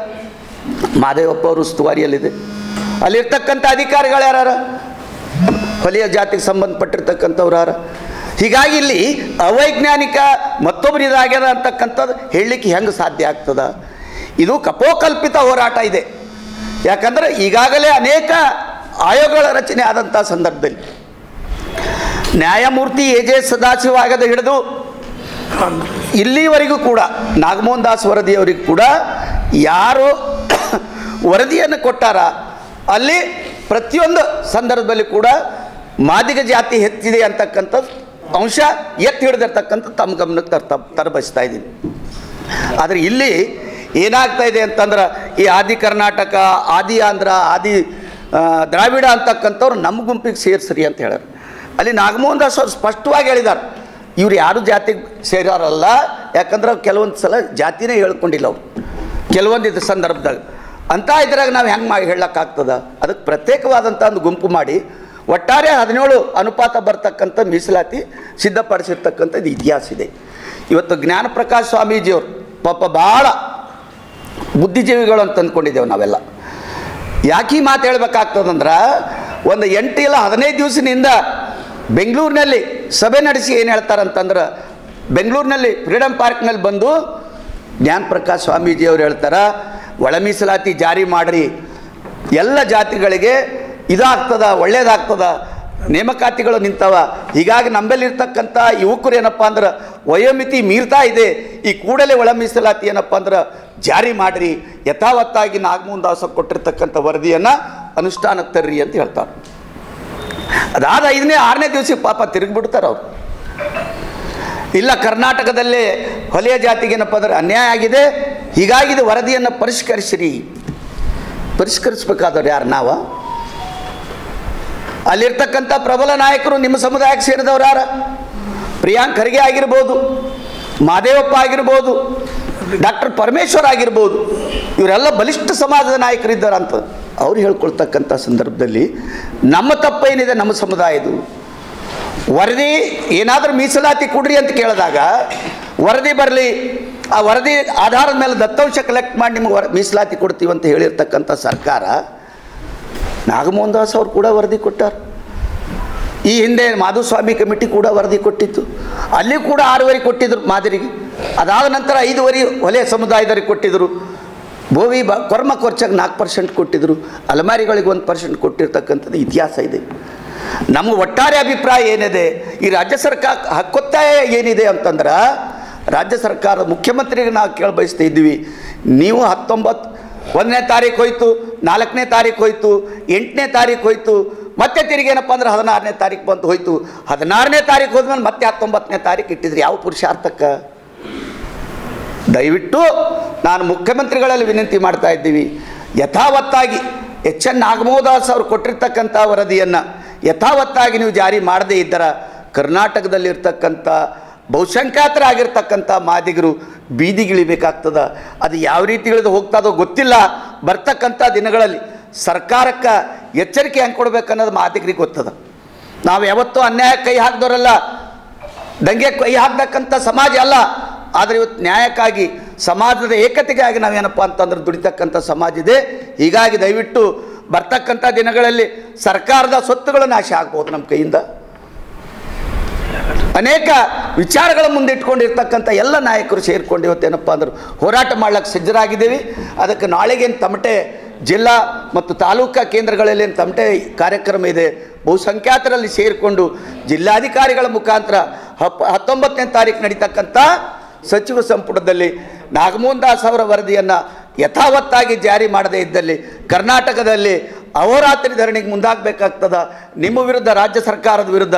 ಮಾದೇವಪ್ಪ ಅವರು ಉಸ್ತುವಾರಿಯಲ್ಲಿದೆ. ಅಲ್ಲಿರ್ತಕ್ಕಂಥ ಅಧಿಕಾರಿಗಳು ಯಾರು? ಹೊಲಿಯ ಜಾತಿಗೆ ಸಂಬಂಧಪಟ್ಟಿರ್ತಕ್ಕಂಥವ್ರು ಯಾರು? ಹೀಗಾಗಿ ಇಲ್ಲಿ ಅವೈಜ್ಞಾನಿಕ ಮತ್ತೊಬ್ಬರು ಇದಾಗ್ಯದ ಅಂತಕ್ಕಂಥದ್ದು ಹೇಳಲಿಕ್ಕೆ ಹೆಂಗೆ ಸಾಧ್ಯ ಆಗ್ತದ? ಇದು ಕಪೋಕಲ್ಪಿತ ಹೋರಾಟ ಇದೆ. ಯಾಕಂದರೆ ಈಗಾಗಲೇ ಅನೇಕ ಆಯೋಗಗಳ ರಚನೆ ಆದಂಥ ಸಂದರ್ಭದಲ್ಲಿ ನ್ಯಾಯಮೂರ್ತಿ ಎ.ಜೆ. ಸದಾಶಿವ ಆಗದ ಹಿಡಿದು ಇಲ್ಲಿವರೆಗೂ ಕೂಡ ನಾಗಮೋಹನ್ ದಾಸ್ ವರದಿಯವರಿಗೂ ಕೂಡ ಯಾರು ವರದಿಯನ್ನು ಕೊಟ್ಟಾರ ಅಲ್ಲಿ ಪ್ರತಿಯೊಂದು ಸಂದರ್ಭದಲ್ಲಿ ಕೂಡ ಮಾದಿಗ ಜಾತಿ ಹೆಚ್ಚಿದೆ ಅಂತಕ್ಕಂಥದ್ದು ಅಂಶ ಎತ್ತಿ ಹಿಡಿದಿರ್ತಕ್ಕಂಥ ತಮ್ಮ ಗಮನಕ್ಕೆ ತರಬಯಸ್ತಾ ಇದ್ದೀನಿ. ಆದರೆ ಇಲ್ಲಿ ಏನಾಗ್ತಾ ಇದೆ ಅಂತಂದ್ರೆ ಈ ಆದಿ ಕರ್ನಾಟಕ, ಆದಿ ಆಂಧ್ರ, ಆದಿ ದ್ರಾವಿಡ ಅಂತಕ್ಕಂಥವ್ರು ನಮ್ಮ ಗುಂಪಿಗೆ ಸೇರಿಸ್ರಿ ಅಂತ ಹೇಳ್ಯಾರ. ಅಲ್ಲಿ ನಾಗಮೋಹನ್ ದಾಸ್ ಅವರು ಸ್ಪಷ್ಟವಾಗಿ ಹೇಳಿದ್ದಾರೆ, ಇವ್ರು ಯಾರು ಜಾತಿಗೆ ಸೇರಾರಲ್ಲ. ಯಾಕಂದ್ರೆ ಕೆಲವೊಂದು ಸಲ ಜಾತಿನೇ ಹೇಳ್ಕೊಂಡಿಲ್ಲ ಅವರು ಕೆಲವೊಂದು ಸಂದರ್ಭದಾಗ. ಅಂತ ಇದ್ರಾಗ ನಾವು ಹೆಂಗೆ ಹೇಳೋಕ್ಕಾಗ್ತದ? ಅದಕ್ಕೆ ಪ್ರತ್ಯೇಕವಾದಂಥ ಒಂದು ಗುಂಪು ಮಾಡಿ ಒಟ್ಟಾರೆ 17 ಅನುಪಾತ ಬರ್ತಕ್ಕಂಥ ಮೀಸಲಾತಿ ಸಿದ್ಧಪಡಿಸಿರ್ತಕ್ಕಂಥದ್ದು ಇತಿಹಾಸ ಇದೆ. ಇವತ್ತು ಜ್ಞಾನ ಪ್ರಕಾಶ್ ಸ್ವಾಮೀಜಿಯವರು ಪಾಪ ಭಾಳ ಬುದ್ಧಿಜೀವಿಗಳು ಅಂತ ಅಂದ್ಕೊಂಡಿದ್ದೇವೆ ನಾವೆಲ್ಲ. ಯಾಕೆ ಈ ಮಾತು ಹೇಳ್ಬೇಕಾಗ್ತದಂದ್ರೆ, ಒಂದು 8 ಇಲ್ಲ 15 ದಿವಸದಿಂದ ಬೆಂಗಳೂರಿನಲ್ಲಿ ಸಭೆ ನಡೆಸಿ ಏನು ಹೇಳ್ತಾರಂತಂದ್ರೆ, ಬೆಂಗಳೂರಿನಲ್ಲಿ ಫ್ರೀಡಮ್ ಪಾರ್ಕ್ನಲ್ಲಿ ಬಂದು ಜ್ಞಾನ ಪ್ರಕಾಶ್ ಸ್ವಾಮೀಜಿಯವರು ಹೇಳ್ತಾರೆ, ಒಳ ಮೀಸಲಾತಿ ಜಾರಿ ಮಾಡಿರಿ, ಎಲ್ಲ ಜಾತಿಗಳಿಗೆ ಇದಾಗ್ತದ, ಒಳ್ಳೇದಾಗ್ತದ, ನೇಮಕಾತಿಗಳು ನಿಂತವ. ಹೀಗಾಗಿ ನಮ್ಮಲ್ಲಿರ್ತಕ್ಕಂಥ ಯುವಕರು ಏನಪ್ಪ ಅಂದ್ರೆ ವಯೋಮಿತಿ ಮೀರ್ತಾ ಇದೆ, ಈ ಕೂಡಲೇ ಒಳ ಮೀಸಲಾತಿ ಏನಪ್ಪ ಅಂದ್ರೆ ಜಾರಿ ಮಾಡಿರಿ, ಯಥಾವತ್ತಾಗಿ ನಾಗಮೋಹನ್ ದಾಸ್ ಕೊಟ್ಟಿರ್ತಕ್ಕಂಥ ವರದಿಯನ್ನು ಅನುಷ್ಠಾನಕ್ಕೆ ತರ್ರಿ ಅಂತ ಹೇಳ್ತಾರೆ. ಅದಾದ 5ನೇ 6ನೇ ದಿವಸಕ್ಕೆ ಪಾಪ ತಿರುಗಿಬಿಡ್ತಾರೆ ಅವರು. ಇಲ್ಲ, ಕರ್ನಾಟಕದಲ್ಲೇ ಹೊಲೆಯ ಜಾತಿಗೆ ಏನಪ್ಪ ಅಂದ್ರೆ ಅನ್ಯಾಯ ಆಗಿದೆ, ಹೀಗಾಗಿ ಇದು ವರದಿಯನ್ನು ಪರಿಷ್ಕರಿಸಿರಿ. ಪರಿಷ್ಕರಿಸ್ಬೇಕಾದವ್ರು ಯಾರು? ನಾವು. ಅಲ್ಲಿರ್ತಕ್ಕಂಥ ಪ್ರಬಲ ನಾಯಕರು ನಿಮ್ಮ ಸಮುದಾಯಕ್ಕೆ ಸೇರಿದವ್ರು ಯಾರು? ಪ್ರಿಯಾಂಕ್ ಖರ್ಗೆ ಆಗಿರ್ಬೋದು, ಮಾದೇವಪ್ಪ ಆಗಿರ್ಬೋದು, ಡಾಕ್ಟರ್ ಪರಮೇಶ್ವರ್ ಆಗಿರ್ಬೋದು, ಇವರೆಲ್ಲ ಬಲಿಷ್ಠ ಸಮಾಜದ ನಾಯಕರಿದ್ದಾರಂತ ಅವ್ರು ಹೇಳ್ಕೊಳ್ತಕ್ಕಂಥ ಸಂದರ್ಭದಲ್ಲಿ ನಮ್ಮ ತಪ್ಪೇನಿದೆ? ನಮ್ಮ ಸಮುದಾಯದು ವರದಿ ಏನಾದರೂ ಮೀಸಲಾತಿ ಕೊಡ್ರಿ ಅಂತ ಕೇಳಿದಾಗ ವರದಿ ಬರಲಿ, ಆ ವರದಿ ಆಧಾರದ ಮೇಲೆ ದತ್ತಾಂಶ ಕಲೆಕ್ಟ್ ಮಾಡಿ ನಿಮ್ಗೆ ಮೀಸಲಾತಿ ಕೊಡ್ತೀವಿ ಅಂತ ಹೇಳಿರ್ತಕ್ಕಂಥ ಸರ್ಕಾರ, ನಾಗಮೋಹನ್ ದಾಸ್ ಅವರು ಕೂಡ ವರದಿ ಕೊಟ್ಟಾರ. ಈ ಹಿಂದೆ ಮಾಧುಸ್ವಾಮಿ ಕಮಿಟಿ ಕೂಡ ವರದಿ ಕೊಟ್ಟಿತ್ತು, ಅಲ್ಲಿ ಕೂಡ 6 ಕೊಟ್ಟಿದ್ರು ಮಾದರಿಗೆ. ಅದಾದ ನಂತರ 5 ಹೊಲೆಯ ಸಮುದಾಯದವರಿಗೆ ಕೊಟ್ಟಿದ್ದರು. ಬೋವಿ ಕೊರ್ಮ ಖರ್ಚಾಗ 4% ಕೊಟ್ಟಿದ್ದರು. ಅಲಮಾರಿಗಳಿಗೆ 1% ಕೊಟ್ಟಿರ್ತಕ್ಕಂಥದ್ದು ಇತಿಹಾಸ ಇದೆ. ನಮ್ಮ ಒಟ್ಟಾರೆ ಅಭಿಪ್ರಾಯ ಏನಿದೆ, ಈ ರಾಜ್ಯ ಸರ್ಕಾರ ಹಕ್ಕೊತ್ತಾಯ ಏನಿದೆ ಅಂತಂದ್ರೆ, ರಾಜ್ಯ ಸರ್ಕಾರ ಮುಖ್ಯಮಂತ್ರಿಗೆ ನಾವು ಕೇಳ ಬಯಸ್ತಾ ಇದ್ದೀವಿ, ನೀವು 1ನೇ ತಾರೀಕು ಹೋಯ್ತು, 4ನೇ ತಾರೀಕು ಹೋಯ್ತು, 8ನೇ ತಾರೀಕು ಹೋಯ್ತು, ಮತ್ತೆ ತಿರುಗಿ ಏನಪ್ಪ ಅಂದ್ರೆ 16ನೇ ತಾರೀಕು ಬಂತು ಹೋಯ್ತು. 16ನೇ ತಾರೀಕು ಹೋದ್ಮೇಲೆ ಮತ್ತೆ 19ನೇ ತಾರೀಕು ಇಟ್ಟಿದ್ರಿ. ಯಾವ ಪುರುಷಾರ್ಥಕ್ಕೆ? ದಯವಿಟ್ಟು ನಾನು ಮುಖ್ಯಮಂತ್ರಿಗಳಲ್ಲಿ ವಿನಂತಿ ಮಾಡ್ತಾ ಇದ್ದೀವಿ, ಯಥಾವತ್ತಾಗಿ ಎನ್ ನಾಗಮೋಹನ್ ದಾಸ್ ಅವರು ಕೊಟ್ಟಿರ್ತಕ್ಕಂಥ ವರದಿಯನ್ನು ಯಥಾವತ್ತಾಗಿ ನೀವು ಜಾರಿ ಮಾಡದೇ ಇದ್ದರೆ ಕರ್ನಾಟಕದಲ್ಲಿರ್ತಕ್ಕಂಥ ಬಹುಸಂಖ್ಯಾತರಾಗಿರ್ತಕ್ಕಂಥ ಮಾದಿಗರು ಬೀದಿಗಿಳಿಬೇಕಾಗ್ತದ. ಅದು ಯಾವ ರೀತಿ ಇಳಿದು ಹೋಗ್ತದೋ ಗೊತ್ತಿಲ್ಲ. ಬರ್ತಕ್ಕಂಥ ದಿನಗಳಲ್ಲಿ ಸರ್ಕಾರಕ್ಕೆ ಎಚ್ಚರಿಕೆ ಹೆಂಗೆ ಕೊಡ್ಬೇಕನ್ನೋದು ಮಾದಿಗರಿಗೆ ಗೊತ್ತದ. ನಾವು ಯಾವತ್ತೂ ಅನ್ಯಾಯಕ್ಕೆ ಕೈ ಹಾಕಿದವರಲ್ಲ, ದಂಗೆ ಕೈ ಹಾಕ್ತಕ್ಕಂಥ ಸಮಾಜ ಅಲ್ಲ. ಆದರೆ ಇವತ್ತು ನ್ಯಾಯಕ್ಕಾಗಿ, ಸಮಾಜದ ಏಕತೆಗಾಗಿ ನಾವೇನಪ್ಪ ಅಂತಂದ್ರೆ ದುಡಿತಕ್ಕಂಥ ಸಮಾಜ ಇದೆ. ಹೀಗಾಗಿ ದಯವಿಟ್ಟು ಬರ್ತಕ್ಕಂಥ ದಿನಗಳಲ್ಲಿ ಸರ್ಕಾರದ ಸ್ವತ್ತುಗಳು ನಾಶ ಆಗ್ಬೋದು. ನಮ್ಮ ಕೈಯಿಂದ ಅನೇಕ ವಿಚಾರಗಳ ಮುಂದೆ ಇಟ್ಕೊಂಡಿರ್ತಕ್ಕಂಥ ಎಲ್ಲ ನಾಯಕರು ಸೇರಿಕೊಂಡು ಇವತ್ತೇನಪ್ಪ ಅಂದ್ರೆ ಹೋರಾಟ ಮಾಡ್ಲಿಕ್ಕೆ ಸಜ್ಜರಾಗಿದ್ದೀವಿ. ಅದಕ್ಕೆ ನಾಳೆಗೇನು ತಮಟೆ ಜಿಲ್ಲಾ ಮತ್ತು ತಾಲೂಕಾ ಕೇಂದ್ರಗಳಲ್ಲಿ ಏನು ತಮಟೆ ಕಾರ್ಯಕ್ರಮ ಇದೆ, ಬಹುಸಂಖ್ಯಾತರಲ್ಲಿ ಸೇರಿಕೊಂಡು ಜಿಲ್ಲಾಧಿಕಾರಿಗಳ ಮುಖಾಂತರ 19ನೇ ತಾರೀಕು ನಡೀತಕ್ಕಂಥ ಸಚಿವ ಸಂಪುಟದಲ್ಲಿ ನಾಗಮೋಹನ್ ದಾಸ್ ಅವರ ವರದಿಯನ್ನು ಯಥಾವತ್ತಾಗಿ ಜಾರಿ ಮಾಡದೇ ಇದ್ದಲ್ಲಿ ಕರ್ನಾಟಕದಲ್ಲಿ ಅಹೋರಾತ್ರಿ ಧರಣಿಗೆ ಮುಂದಾಗಬೇಕಾಗ್ತದ. ನಿಮ್ಮ ವಿರುದ್ಧ ರಾಜ್ಯ ಸರ್ಕಾರದ ವಿರುದ್ಧ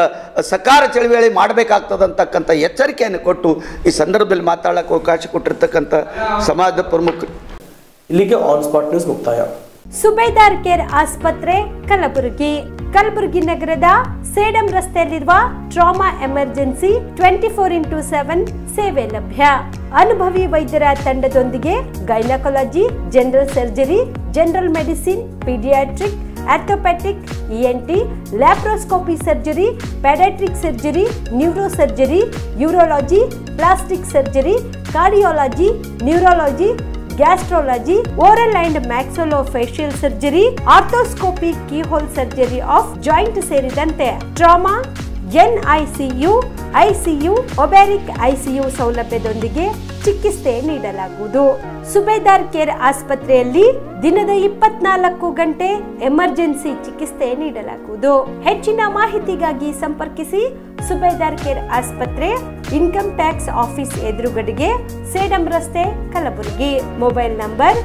ಸಕಾರ ಚಳವಳಿ ಮಾಡಬೇಕಾಗ್ತದ ಅಂತಕ್ಕಂಥ ಎಚ್ಚರಿಕೆಯನ್ನು ಕೊಟ್ಟು ಈ ಸಂದರ್ಭದಲ್ಲಿ ಮಾತಾಡೋಕ್ಕೆ ಅವಕಾಶ ಕೊಟ್ಟಿರ್ತಕ್ಕಂಥ ಸಮಾಜದ ಪ್ರಮುಖ. ಇಲ್ಲಿಗೆ ಆನ್ ಸ್ಪಾಟ್ ನ್ಯೂಸ್ ಮುಕ್ತಾಯ. ಸುಬೇದಾರ್ ಕೇರ್ ಆಸ್ಪತ್ರೆ ಕಲಬುರಗಿ. ಕಲಬುರಗಿ ನಗರದ ಸೇಡಂ ರಸ್ತೆಯಲ್ಲಿರುವ ಟ್ರಾಮಾ ಎಮರ್ಜೆನ್ಸಿ 24x7 ಸೇವೆ ಲಭ್ಯ. ಅನುಭವಿ ವೈದ್ಯರ ತಂಡದೊಂದಿಗೆ gynaecology, general surgery, general medicine, paediatric, orthopaedic, ENT, laparoscopy surgery, paediatric surgery, neuro surgery, urology, plastic surgery, cardiology, neurology, gastrology, oral and maxillofacial surgery, arthroscopy, keyhole surgery of joint ಸೇರಿದಂತೆ trauma, NICU, ICU, obstetric ICU ಸೌಲಭ್ಯದೊಂದಿಗೆ ಚಿಕಿತ್ಸೆ ನೀಡಲಾಗುವುದು. ಸುಬೇದಾರ್ care ಆಸ್ಪತ್ರೆಯಲ್ಲಿ ದಿನದ 24 ಗಂಟೆ emergency ಚಿಕಿತ್ಸೆ ನೀಡಲಾಗುವುದು. ಹೆಚ್ಚಿನ ಮಾಹಿತಿಗಾಗಿ ಸಂಪರ್ಕಿಸಿ ಸುಬೇದಾರ್ ಕೇರ್ ಆಸ್ಪತ್ರೆ, ಇನ್ಕಮ್ ಟ್ಯಾಕ್ಸ್ ಆಫೀಸ್ ಎದುರುಗಡೆಗೆ, ಸೇಡಂ ರಸ್ತೆ, Kalaburagi. Mobile number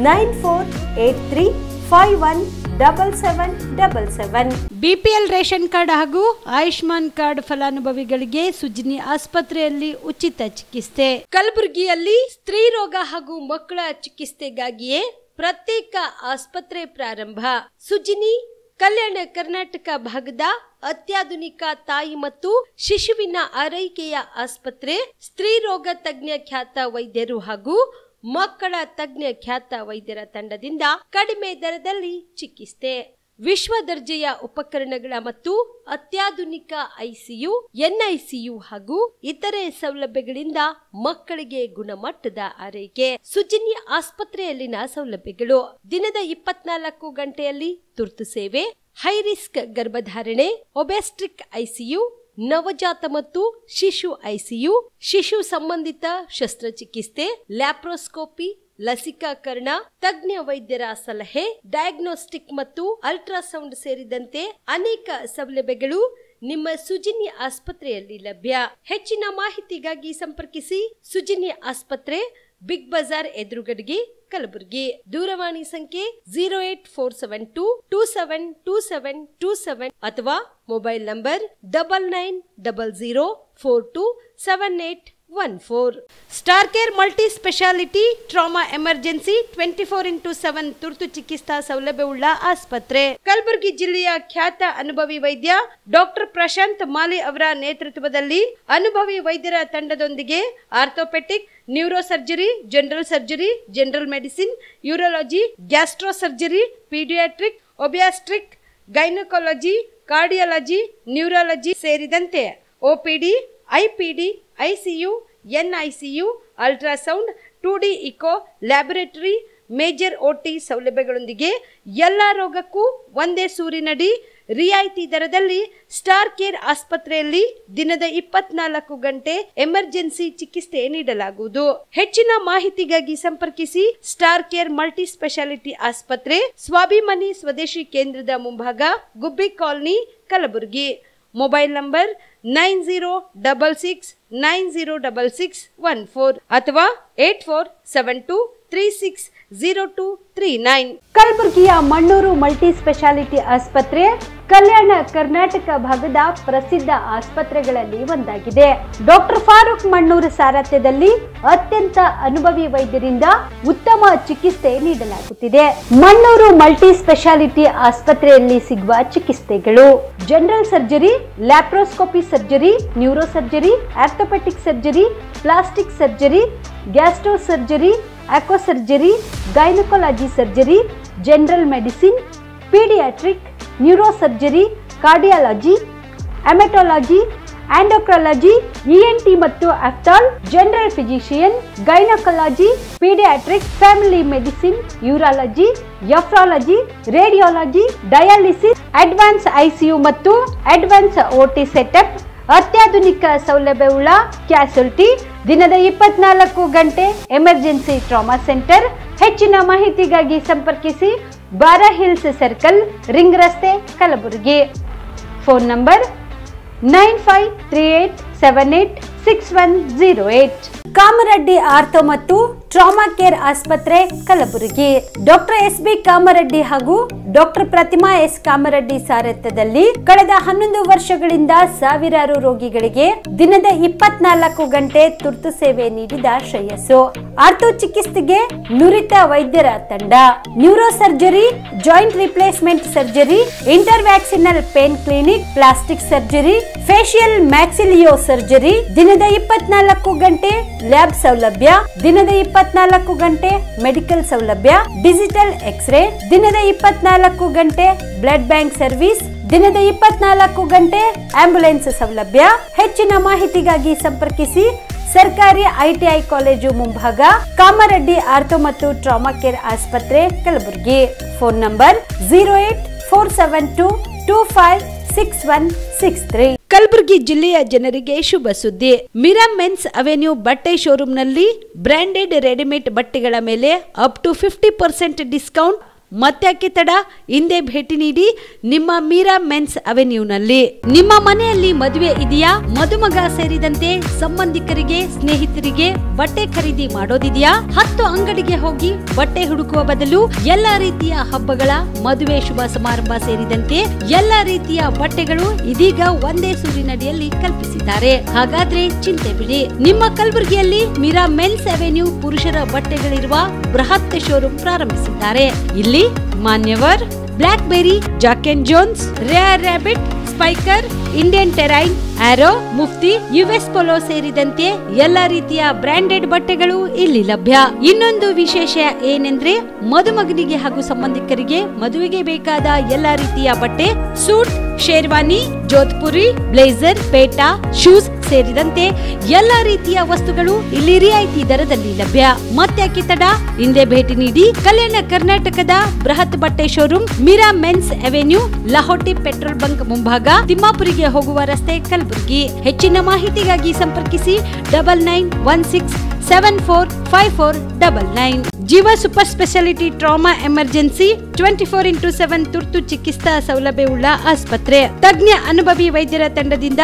9483517777. BPL ration card ಹಾಗೂ ಆಯುಷ್ಮಾನ್ ಕಾರ್ಡ್ ಫಲಾನುಭವಿಗಳಿಗೆ ಸುಜಿನಿ ಆಸ್ಪತ್ರೆಯಲ್ಲಿ ಉಚಿತ ಚಿಕಿತ್ಸೆ. ಕಲಬುರಗಿಯಲ್ಲಿ ಸ್ತ್ರೀ ರೋಗ ಹಾಗೂ ಮಕ್ಕಳ ಚಿಕಿತ್ಸೆಗಾಗಿಯೇ ಪ್ರತ್ಯೇಕ ಆಸ್ಪತ್ರೆ ಪ್ರಾರಂಭ. ಸುಜಿನಿ ಕಲ್ಯಾಣ ಕರ್ನಾಟಕ ಭಾಗದ ಅತ್ಯಾಧುನಿಕ ತಾಯಿ ಮತ್ತು ಶಿಶುವಿನ ಆರೈಕೆಯ ಆಸ್ಪತ್ರೆ. ಸ್ತ್ರೀ ರೋಗ ತಜ್ಞ ಖ್ಯಾತ ವೈದ್ಯರು ಹಾಗೂ ಮಕ್ಕಳ ತಜ್ಞ ಖ್ಯಾತ ವೈದ್ಯರ ತಂಡದಿಂದ ಕಡಿಮೆ ದರದಲ್ಲಿ ಚಿಕಿತ್ಸೆ. ವಿಶ್ವ ದರ್ಜೆಯ ಉಪಕರಣಗಳ ಮತ್ತು ಅತ್ಯಾಧುನಿಕ ICU, NICU ಹಾಗೂ ಇತರೆ ಸೌಲಭ್ಯಗಳಿಂದ ಮಕ್ಕಳಿಗೆ ಗುಣಮಟ್ಟದ ಆರೈಕೆ. ಸುಜಿನಿ ಆಸ್ಪತ್ರೆಯಲ್ಲಿನ ಸೌಲಭ್ಯಗಳು: ದಿನದ 24 ಗಂಟೆಯಲ್ಲಿ ತುರ್ತು ಸೇವೆ, ಹೈ ರಿಸ್ಕ್ ಗರ್ಭಧಾರಣೆ, ಒಬ್ಯಾಸ್ಟ್ರಿಕ್ ICU, ನವಜಾತ ಮತ್ತು ಶಿಶು ICU, ಶಿಶು ಸಂಬಂಧಿತ ಶಸ್ತ್ರಚಿಕಿತ್ಸೆ, ಲ್ಯಾಪ್ರೋಸ್ಕೋಪಿ, ಲಸಿಕಾಕರಣ, ತಜ್ಞ ವೈದ್ಯರ ಸಲಹೆ, ಡಯಾಗ್ನೋಸ್ಟಿಕ್ ಮತ್ತು ಅಲ್ಟ್ರಾಸೌಂಡ್ ಸೇರಿದಂತೆ ಅನೇಕ ಸೌಲಭ್ಯಗಳು ನಿಮ್ಮ ಸುಜಿನಿ ಆಸ್ಪತ್ರೆಯಲ್ಲಿ ಲಭ್ಯ. ಹೆಚ್ಚಿನ ಮಾಹಿತಿಗಾಗಿ ಸಂಪರ್ಕಿಸಿ ಸುಜಿನಿ ಆಸ್ಪತ್ರೆ, ಬಿಗ್ ಬಜಾರ್ ಎದುರುಗಡೆಗೆ, ಕಲಬುರಗಿ. ದೂರವಾಣಿ ಸಂಖ್ಯೆ 08472272727 ಅಥವಾ mobile number 9900427814. Star care multi speciality trauma emergency 24x7 ತುರ್ತು ಚಿಕಿತ್ಸಾ ಸೌಲಭ್ಯವುಳ್ಳ ಆಸ್ಪತ್ರೆ. ಕಲಬುರಗಿ ಜಿಲ್ಲೆಯ ಖ್ಯಾತ ಅನುಭವಿ ವೈದ್ಯ ಡಾಕ್ಟರ್ ಪ್ರಶಾಂತ್ ಮಾಲಿ ಅವರ ನೇತೃತ್ವದಲ್ಲಿ ಅನುಭವಿ ವೈದ್ಯರ ತಂಡದೊಂದಿಗೆ orthopaedic, neuro surgery, general surgery, general medicine, urology, gastro surgery, paediatric, obstetric, gynaecology, cardiology, neurology ಸೇರಿದಂತೆ OPD, IPD, ICU, NICU, ultrasound, 2D echo, laboratory, major OT ಸೌಲಭ್ಯಗಳೊಂದಿಗೆ ಎಲ್ಲ ರೋಗಕ್ಕೂ ಒಂದೇ ಸೂರಿನಡಿ ರಿಯಾಯಿತಿ ದರದಲ್ಲಿ ಸ್ಟಾರ್ ಕೇರ್ ಆಸ್ಪತ್ರೆಯಲ್ಲಿ ದಿನದ 24 ಗಂಟೆ ಎಮರ್ಜೆನ್ಸಿ ಚಿಕಿತ್ಸೆ ನೀಡಲಾಗುವುದು. ಹೆಚ್ಚಿನ ಮಾಹಿತಿಗಾಗಿ ಸಂಪರ್ಕಿಸಿ ಸ್ಟಾರ್ ಕೇರ್ ಮಲ್ಟಿ ಸ್ಪೆಷಾಲಿಟಿ ಆಸ್ಪತ್ರೆ, ಸ್ವಾಭಿಮಾನಿ ಸ್ವದೇಶಿ ಕೇಂದ್ರದ ಮುಂಭಾಗ, ಗುಬ್ಬಿ ಕಾಲನಿ, ಕಲಬುರಗಿ. ಮೊಬೈಲ್ ನಂಬರ್ 9066906614 ಅಥವಾ 8472360239. ಕಲಬುರಗಿಯ ಮಣ್ಣೂರು ಮಲ್ಟಿ ಸ್ಪೆಷಾಲಿಟಿ ಆಸ್ಪತ್ರೆ ಕಲ್ಯಾಣ ಕರ್ನಾಟಕ ಭಾಗದ ಪ್ರಸಿದ್ಧ ಆಸ್ಪತ್ರೆಗಳಲ್ಲಿ ಒಂದಾಗಿದೆ. ಡಾಕ್ಟರ್ ಫಾರೂಕ್ ಮಣ್ಣೂರು ಸಾರಥ್ಯದಲ್ಲಿ ಅತ್ಯಂತ ಅನುಭವಿ ವೈದ್ಯರಿಂದ ಉತ್ತಮ ಚಿಕಿತ್ಸೆ ನೀಡಲಾಗುತ್ತಿದೆ. ಮಣ್ಣೂರು ಮಲ್ಟಿ ಸ್ಪೆಷಾಲಿಟಿ ಆಸ್ಪತ್ರೆಯಲ್ಲಿ ಸಿಗುವ ಚಿಕಿತ್ಸೆಗಳು: general surgery, laparoscopy surgery, neuro surgery, orthopaedic surgery, plastic surgery, gastro surgery, aqua surgery, gynaecology surgery, general medicine, paediatric, neuro surgery, cardiology, haematology, endocrinology, ENT ಮತ್ತು ophthal, general physician, gynaecology, paediatric, family medicine, urology, nephrology, radiology, dialysis, advance ICU ಮತ್ತು advance OT setup, ಅತ್ಯಾಧುನಿಕ ಸೌಲಭ್ಯವುಳ್ಳ ಕ್ಯಾಸುಲಿಟಿ, ದಿನದ 24 ಗಂಟೆ emergency trauma centre. ಹೆಚ್ಚಿನ ಮಾಹಿತಿಗಾಗಿ ಸಂಪರ್ಕಿಸಿ ಬಾರಾ hills circle, ring ರಸ್ತೆ, Kalaburagi. Phone number 9538786108. Kamareddy ortho ಮತ್ತು ಟ್ರಾಮಾ ಕೇರ್ ಆಸ್ಪತ್ರೆ ಕಲಬುರಗಿ. Doctor S B. ಕಾಮರೆಡ್ಡಿ ಹಾಗೂ ಡಾಕ್ಟರ್ ಪ್ರತಿಮಾ ಎಸ್. ಕಾಮರೆಡ್ಡಿ ಸಾರಥ್ಯದಲ್ಲಿ ಕಳೆದ 11 ವರ್ಷಗಳಿಂದ ಸಾವಿರಾರು ರೋಗಿಗಳಿಗೆ ದಿನದ 24 ಗಂಟೆ ತುರ್ತು ಸೇವೆ ನೀಡಿದ ಶ್ರೇಯಸ್ಸು. ಆರ್ಥೋ ಚಿಕಿತ್ಸೆಗೆ ನುರಿತ ವೈದ್ಯರ ತಂಡ, neuro surgery, joint replacement surgery, interventional pain clinic, plastic surgery, facial maxillo surgery, ದಿನದ 24 ಗಂಟೆ ಲ್ಯಾಬ್ ಸೌಲಭ್ಯ, ದಿನದ 24 ಗಂಟೆ ಮೆಡಿಕಲ್ ಸೌಲಭ್ಯ, ಡಿಜಿಟಲ್ ಎಕ್ಸ್ರೇ, ದಿನದ 24 ಗಂಟೆ ಬ್ಲಡ್ ಬ್ಯಾಂಕ್ ಸರ್ವಿಸ್, ದಿನದ 24 ಗಂಟೆ ಆಂಬ್ಯುಲೆನ್ಸ್ ಸೌಲಭ್ಯ. ಹೆಚ್ಚಿನ ಮಾಹಿತಿಗಾಗಿ ಸಂಪರ್ಕಿಸಿ ಸರ್ಕಾರಿ ಐಟಿಐ ಕಾಲೇಜು ಮುಂಭಾಗ, ಕಾಮರೆಡ್ಡಿ ಆರ್ಥೋ ಮತ್ತು ಟ್ರಾಮಾ ಕೇರ್ ಆಸ್ಪತ್ರೆ ಕಲಬುರಗಿ. Phone number 08472256163. ಕಲಬುರಗಿ ಜಿಲ್ಲೆಯ ಜನರಿಗೆ ಶುಭ ಸುದ್ದಿ. ಮಿರಾ ಮೆನ್ಸ್ ಅವೆನ್ಯೂ ಬಟ್ಟೆ ಶೋರೂಮ್ನಲ್ಲಿ ಬ್ರಾಂಡೆಡ್ ರೆಡಿಮೇಡ್ ಬಟ್ಟೆಗಳ ಮೇಲೆ ಅಪ್ ಟು 50% ಡಿಸ್ಕೌಂಟ್. ಮತ್ತ್ಯಾಕೆ ತಡ, ಹಿಂದೆ ಭೇಟಿ ನೀಡಿ ನಿಮ್ಮ ಮೀರಾ ಮೆನ್ಸ್ ಅವೆನ್ಯೂನಲ್ಲಿ. ನಿಮ್ಮ ಮನೆಯಲ್ಲಿ ಮದುವೆ ಇದೆಯಾ, ಮದುಮಗ ಸೇರಿದಂತೆ ಸಂಬಂಧಿಕರಿಗೆ ಸ್ನೇಹಿತರಿಗೆ ಬಟ್ಟೆ ಖರೀದಿ ಮಾಡೋದಿದೆಯಾ? 10 ಅಂಗಡಿಗೆ ಹೋಗಿ ಬಟ್ಟೆ ಹುಡುಕುವ ಬದಲು ಎಲ್ಲಾ ರೀತಿಯ ಹಬ್ಬಗಳ, ಮದುವೆ, ಶುಭ ಸಮಾರಂಭ ಸೇರಿದಂತೆ ಎಲ್ಲಾ ರೀತಿಯ ಬಟ್ಟೆಗಳು ಇದೀಗ ಒಂದೇ ಸೂರಿನಡಿಯಲ್ಲಿ ಕಲ್ಪಿಸಿದ್ದಾರೆ. ಹಾಗಾದ್ರೆ ಚಿಂತೆ ಬಿಡಿ, ನಿಮ್ಮ ಕಲಬುರಗಿಯಲ್ಲಿ ಮೀರಾ ಮೆನ್ಸ್ ಅವೆನ್ಯೂ ಪುರುಷರ ಬಟ್ಟೆಗಳಿರುವ ಬೃಹತ್ ಶೋರೂಮ್ ಪ್ರಾರಂಭಿಸಿದ್ದಾರೆ. ಇಲ್ಲಿ Manyavar, Blackberry, Jack and Jones, Rare Rabbit, Spykar, Indian Terrain, Arrow, Mufti, US Polo ಸೇರಿದಂತೆ ಎಲ್ಲಾ ರೀತಿಯ ಬ್ರಾಂಡೆಡ್ ಬಟ್ಟೆಗಳು ಇಲ್ಲಿ ಲಭ್ಯ. ಇನ್ನೊಂದು ವಿಶೇಷ ಏನೆಂದ್ರೆ, ಮದುಮಗನಿಗೆ ಹಾಗೂ ಸಂಬಂಧಿಕರಿಗೆ ಮದುವೆಗೆ ಬೇಕಾದ ಎಲ್ಲಾ ರೀತಿಯ ಬಟ್ಟೆ, ಸೂಟ್, ಶೇರ್ವಾನಿ, ಜೋಧ್ಪುರಿ, ಬ್ಲೇಸರ್, ಪೇಟಾ, ಶೂಸ್ ಸೇರಿದಂತೆ ಎಲ್ಲಾ ರೀತಿಯ ವಸ್ತುಗಳು ಇಲ್ಲಿ ರಿಯಾಯಿತಿ ದರದಲ್ಲಿ ಲಭ್ಯ. ಮತ್ತ್ಯಾಕೆ ತಡ, ಹಿಂದೆ ಭೇಟಿ ನೀಡಿ. ಕಲ್ಯಾಣ ಕರ್ನಾಟಕದ ಬೃಹತ್ ಬಟ್ಟೆ showroom Meera men's avenue, Lahoti petrol bunk ಮುಂಭಾಗ, ತಿಮ್ಮಾಪುರಿಗೆ ಹೋಗುವ ರಸ್ತೆ, ಕಲಬುರಗಿ. ಹೆಚ್ಚಿನ ಮಾಹಿತಿಗಾಗಿ ಸಂಪರ್ಕಿಸಿ 9916745499. ಜೀವ super speciality trauma emergency 24x7 ತುರ್ತು ಚಿಕಿತ್ಸಾ ಸೌಲಭ್ಯವುಳ್ಳ ಆಸ್ಪತ್ರೆ. ತಜ್ಞ ಅನುಭವಿ ವೈದ್ಯರ ತಂಡದಿಂದ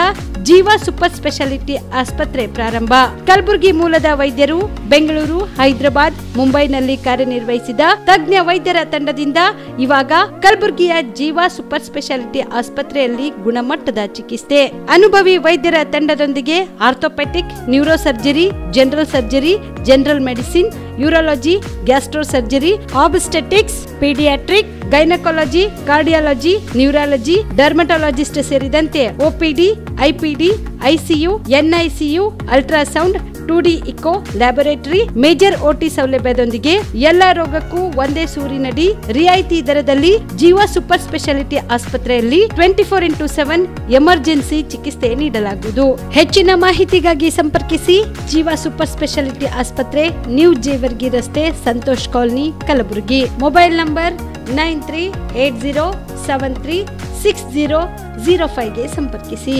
ಜೀವ ಸೂಪರ್ ಸ್ಪೆಷಾಲಿಟಿ ಆಸ್ಪತ್ರೆ ಪ್ರಾರಂಭ. ಕಲಬುರಗಿ ಮೂಲದ ವೈದ್ಯರು ಬೆಂಗಳೂರು, ಹೈದರಾಬಾದ್, ಮುಂಬೈನಲ್ಲಿ ಕಾರ್ಯನಿರ್ವಹಿಸಿದ ತಜ್ಞ ವೈದ್ಯರ ತಂಡದಿಂದ ಇವಾಗ ಕಲಬುರಗಿಯ ಜೀವ ಸೂಪರ್ ಸ್ಪೆಷಾಲಿಟಿ ಆಸ್ಪತ್ರೆಯಲ್ಲಿ ಗುಣಮಟ್ಟದ ಚಿಕಿತ್ಸೆ. ಅನುಭವಿ ವೈದ್ಯರ ತಂಡದೊಂದಿಗೆ orthopaedic, neuro surgery, general surgery, general medicine, urology, gastro surgery, obstetrics, paediatric, gynaecology, cardiology, neurology, dermatologist ಸೇರಿದಂತೆ OPD, IPD, ICU, NICU, ultrasound, 2D echo, laboratory, major OT ಸೌಲಭ್ಯದೊಂದಿಗೆ ಎಲ್ಲಾ ರೋಗಕ್ಕೂ ಒಂದೇ ಸೂರಿನಡಿ ರಿಯಾಯಿತಿ ದರದಲ್ಲಿ ಜೀವ ಸೂಪರ್ ಸ್ಪೆಷಾಲಿಟಿ ಆಸ್ಪತ್ರೆಯಲ್ಲಿ 24x7 ಎಮರ್ಜೆನ್ಸಿ ಚಿಕಿತ್ಸೆ ನೀಡಲಾಗುವುದು. ಹೆಚ್ಚಿನ ಮಾಹಿತಿಗಾಗಿ ಸಂಪರ್ಕಿಸಿ ಜೀವ ಸೂಪರ್ ಸ್ಪೆಷಾಲಿಟಿ ಆಸ್ಪತ್ರೆ, ನ್ಯೂ ಜೇವರ್ಗಿ ರಸ್ತೆ, Santosh colony, Kalaburagi. Mobile number 9380736005 ಗೆ ಸಂಪರ್ಕಿಸಿ.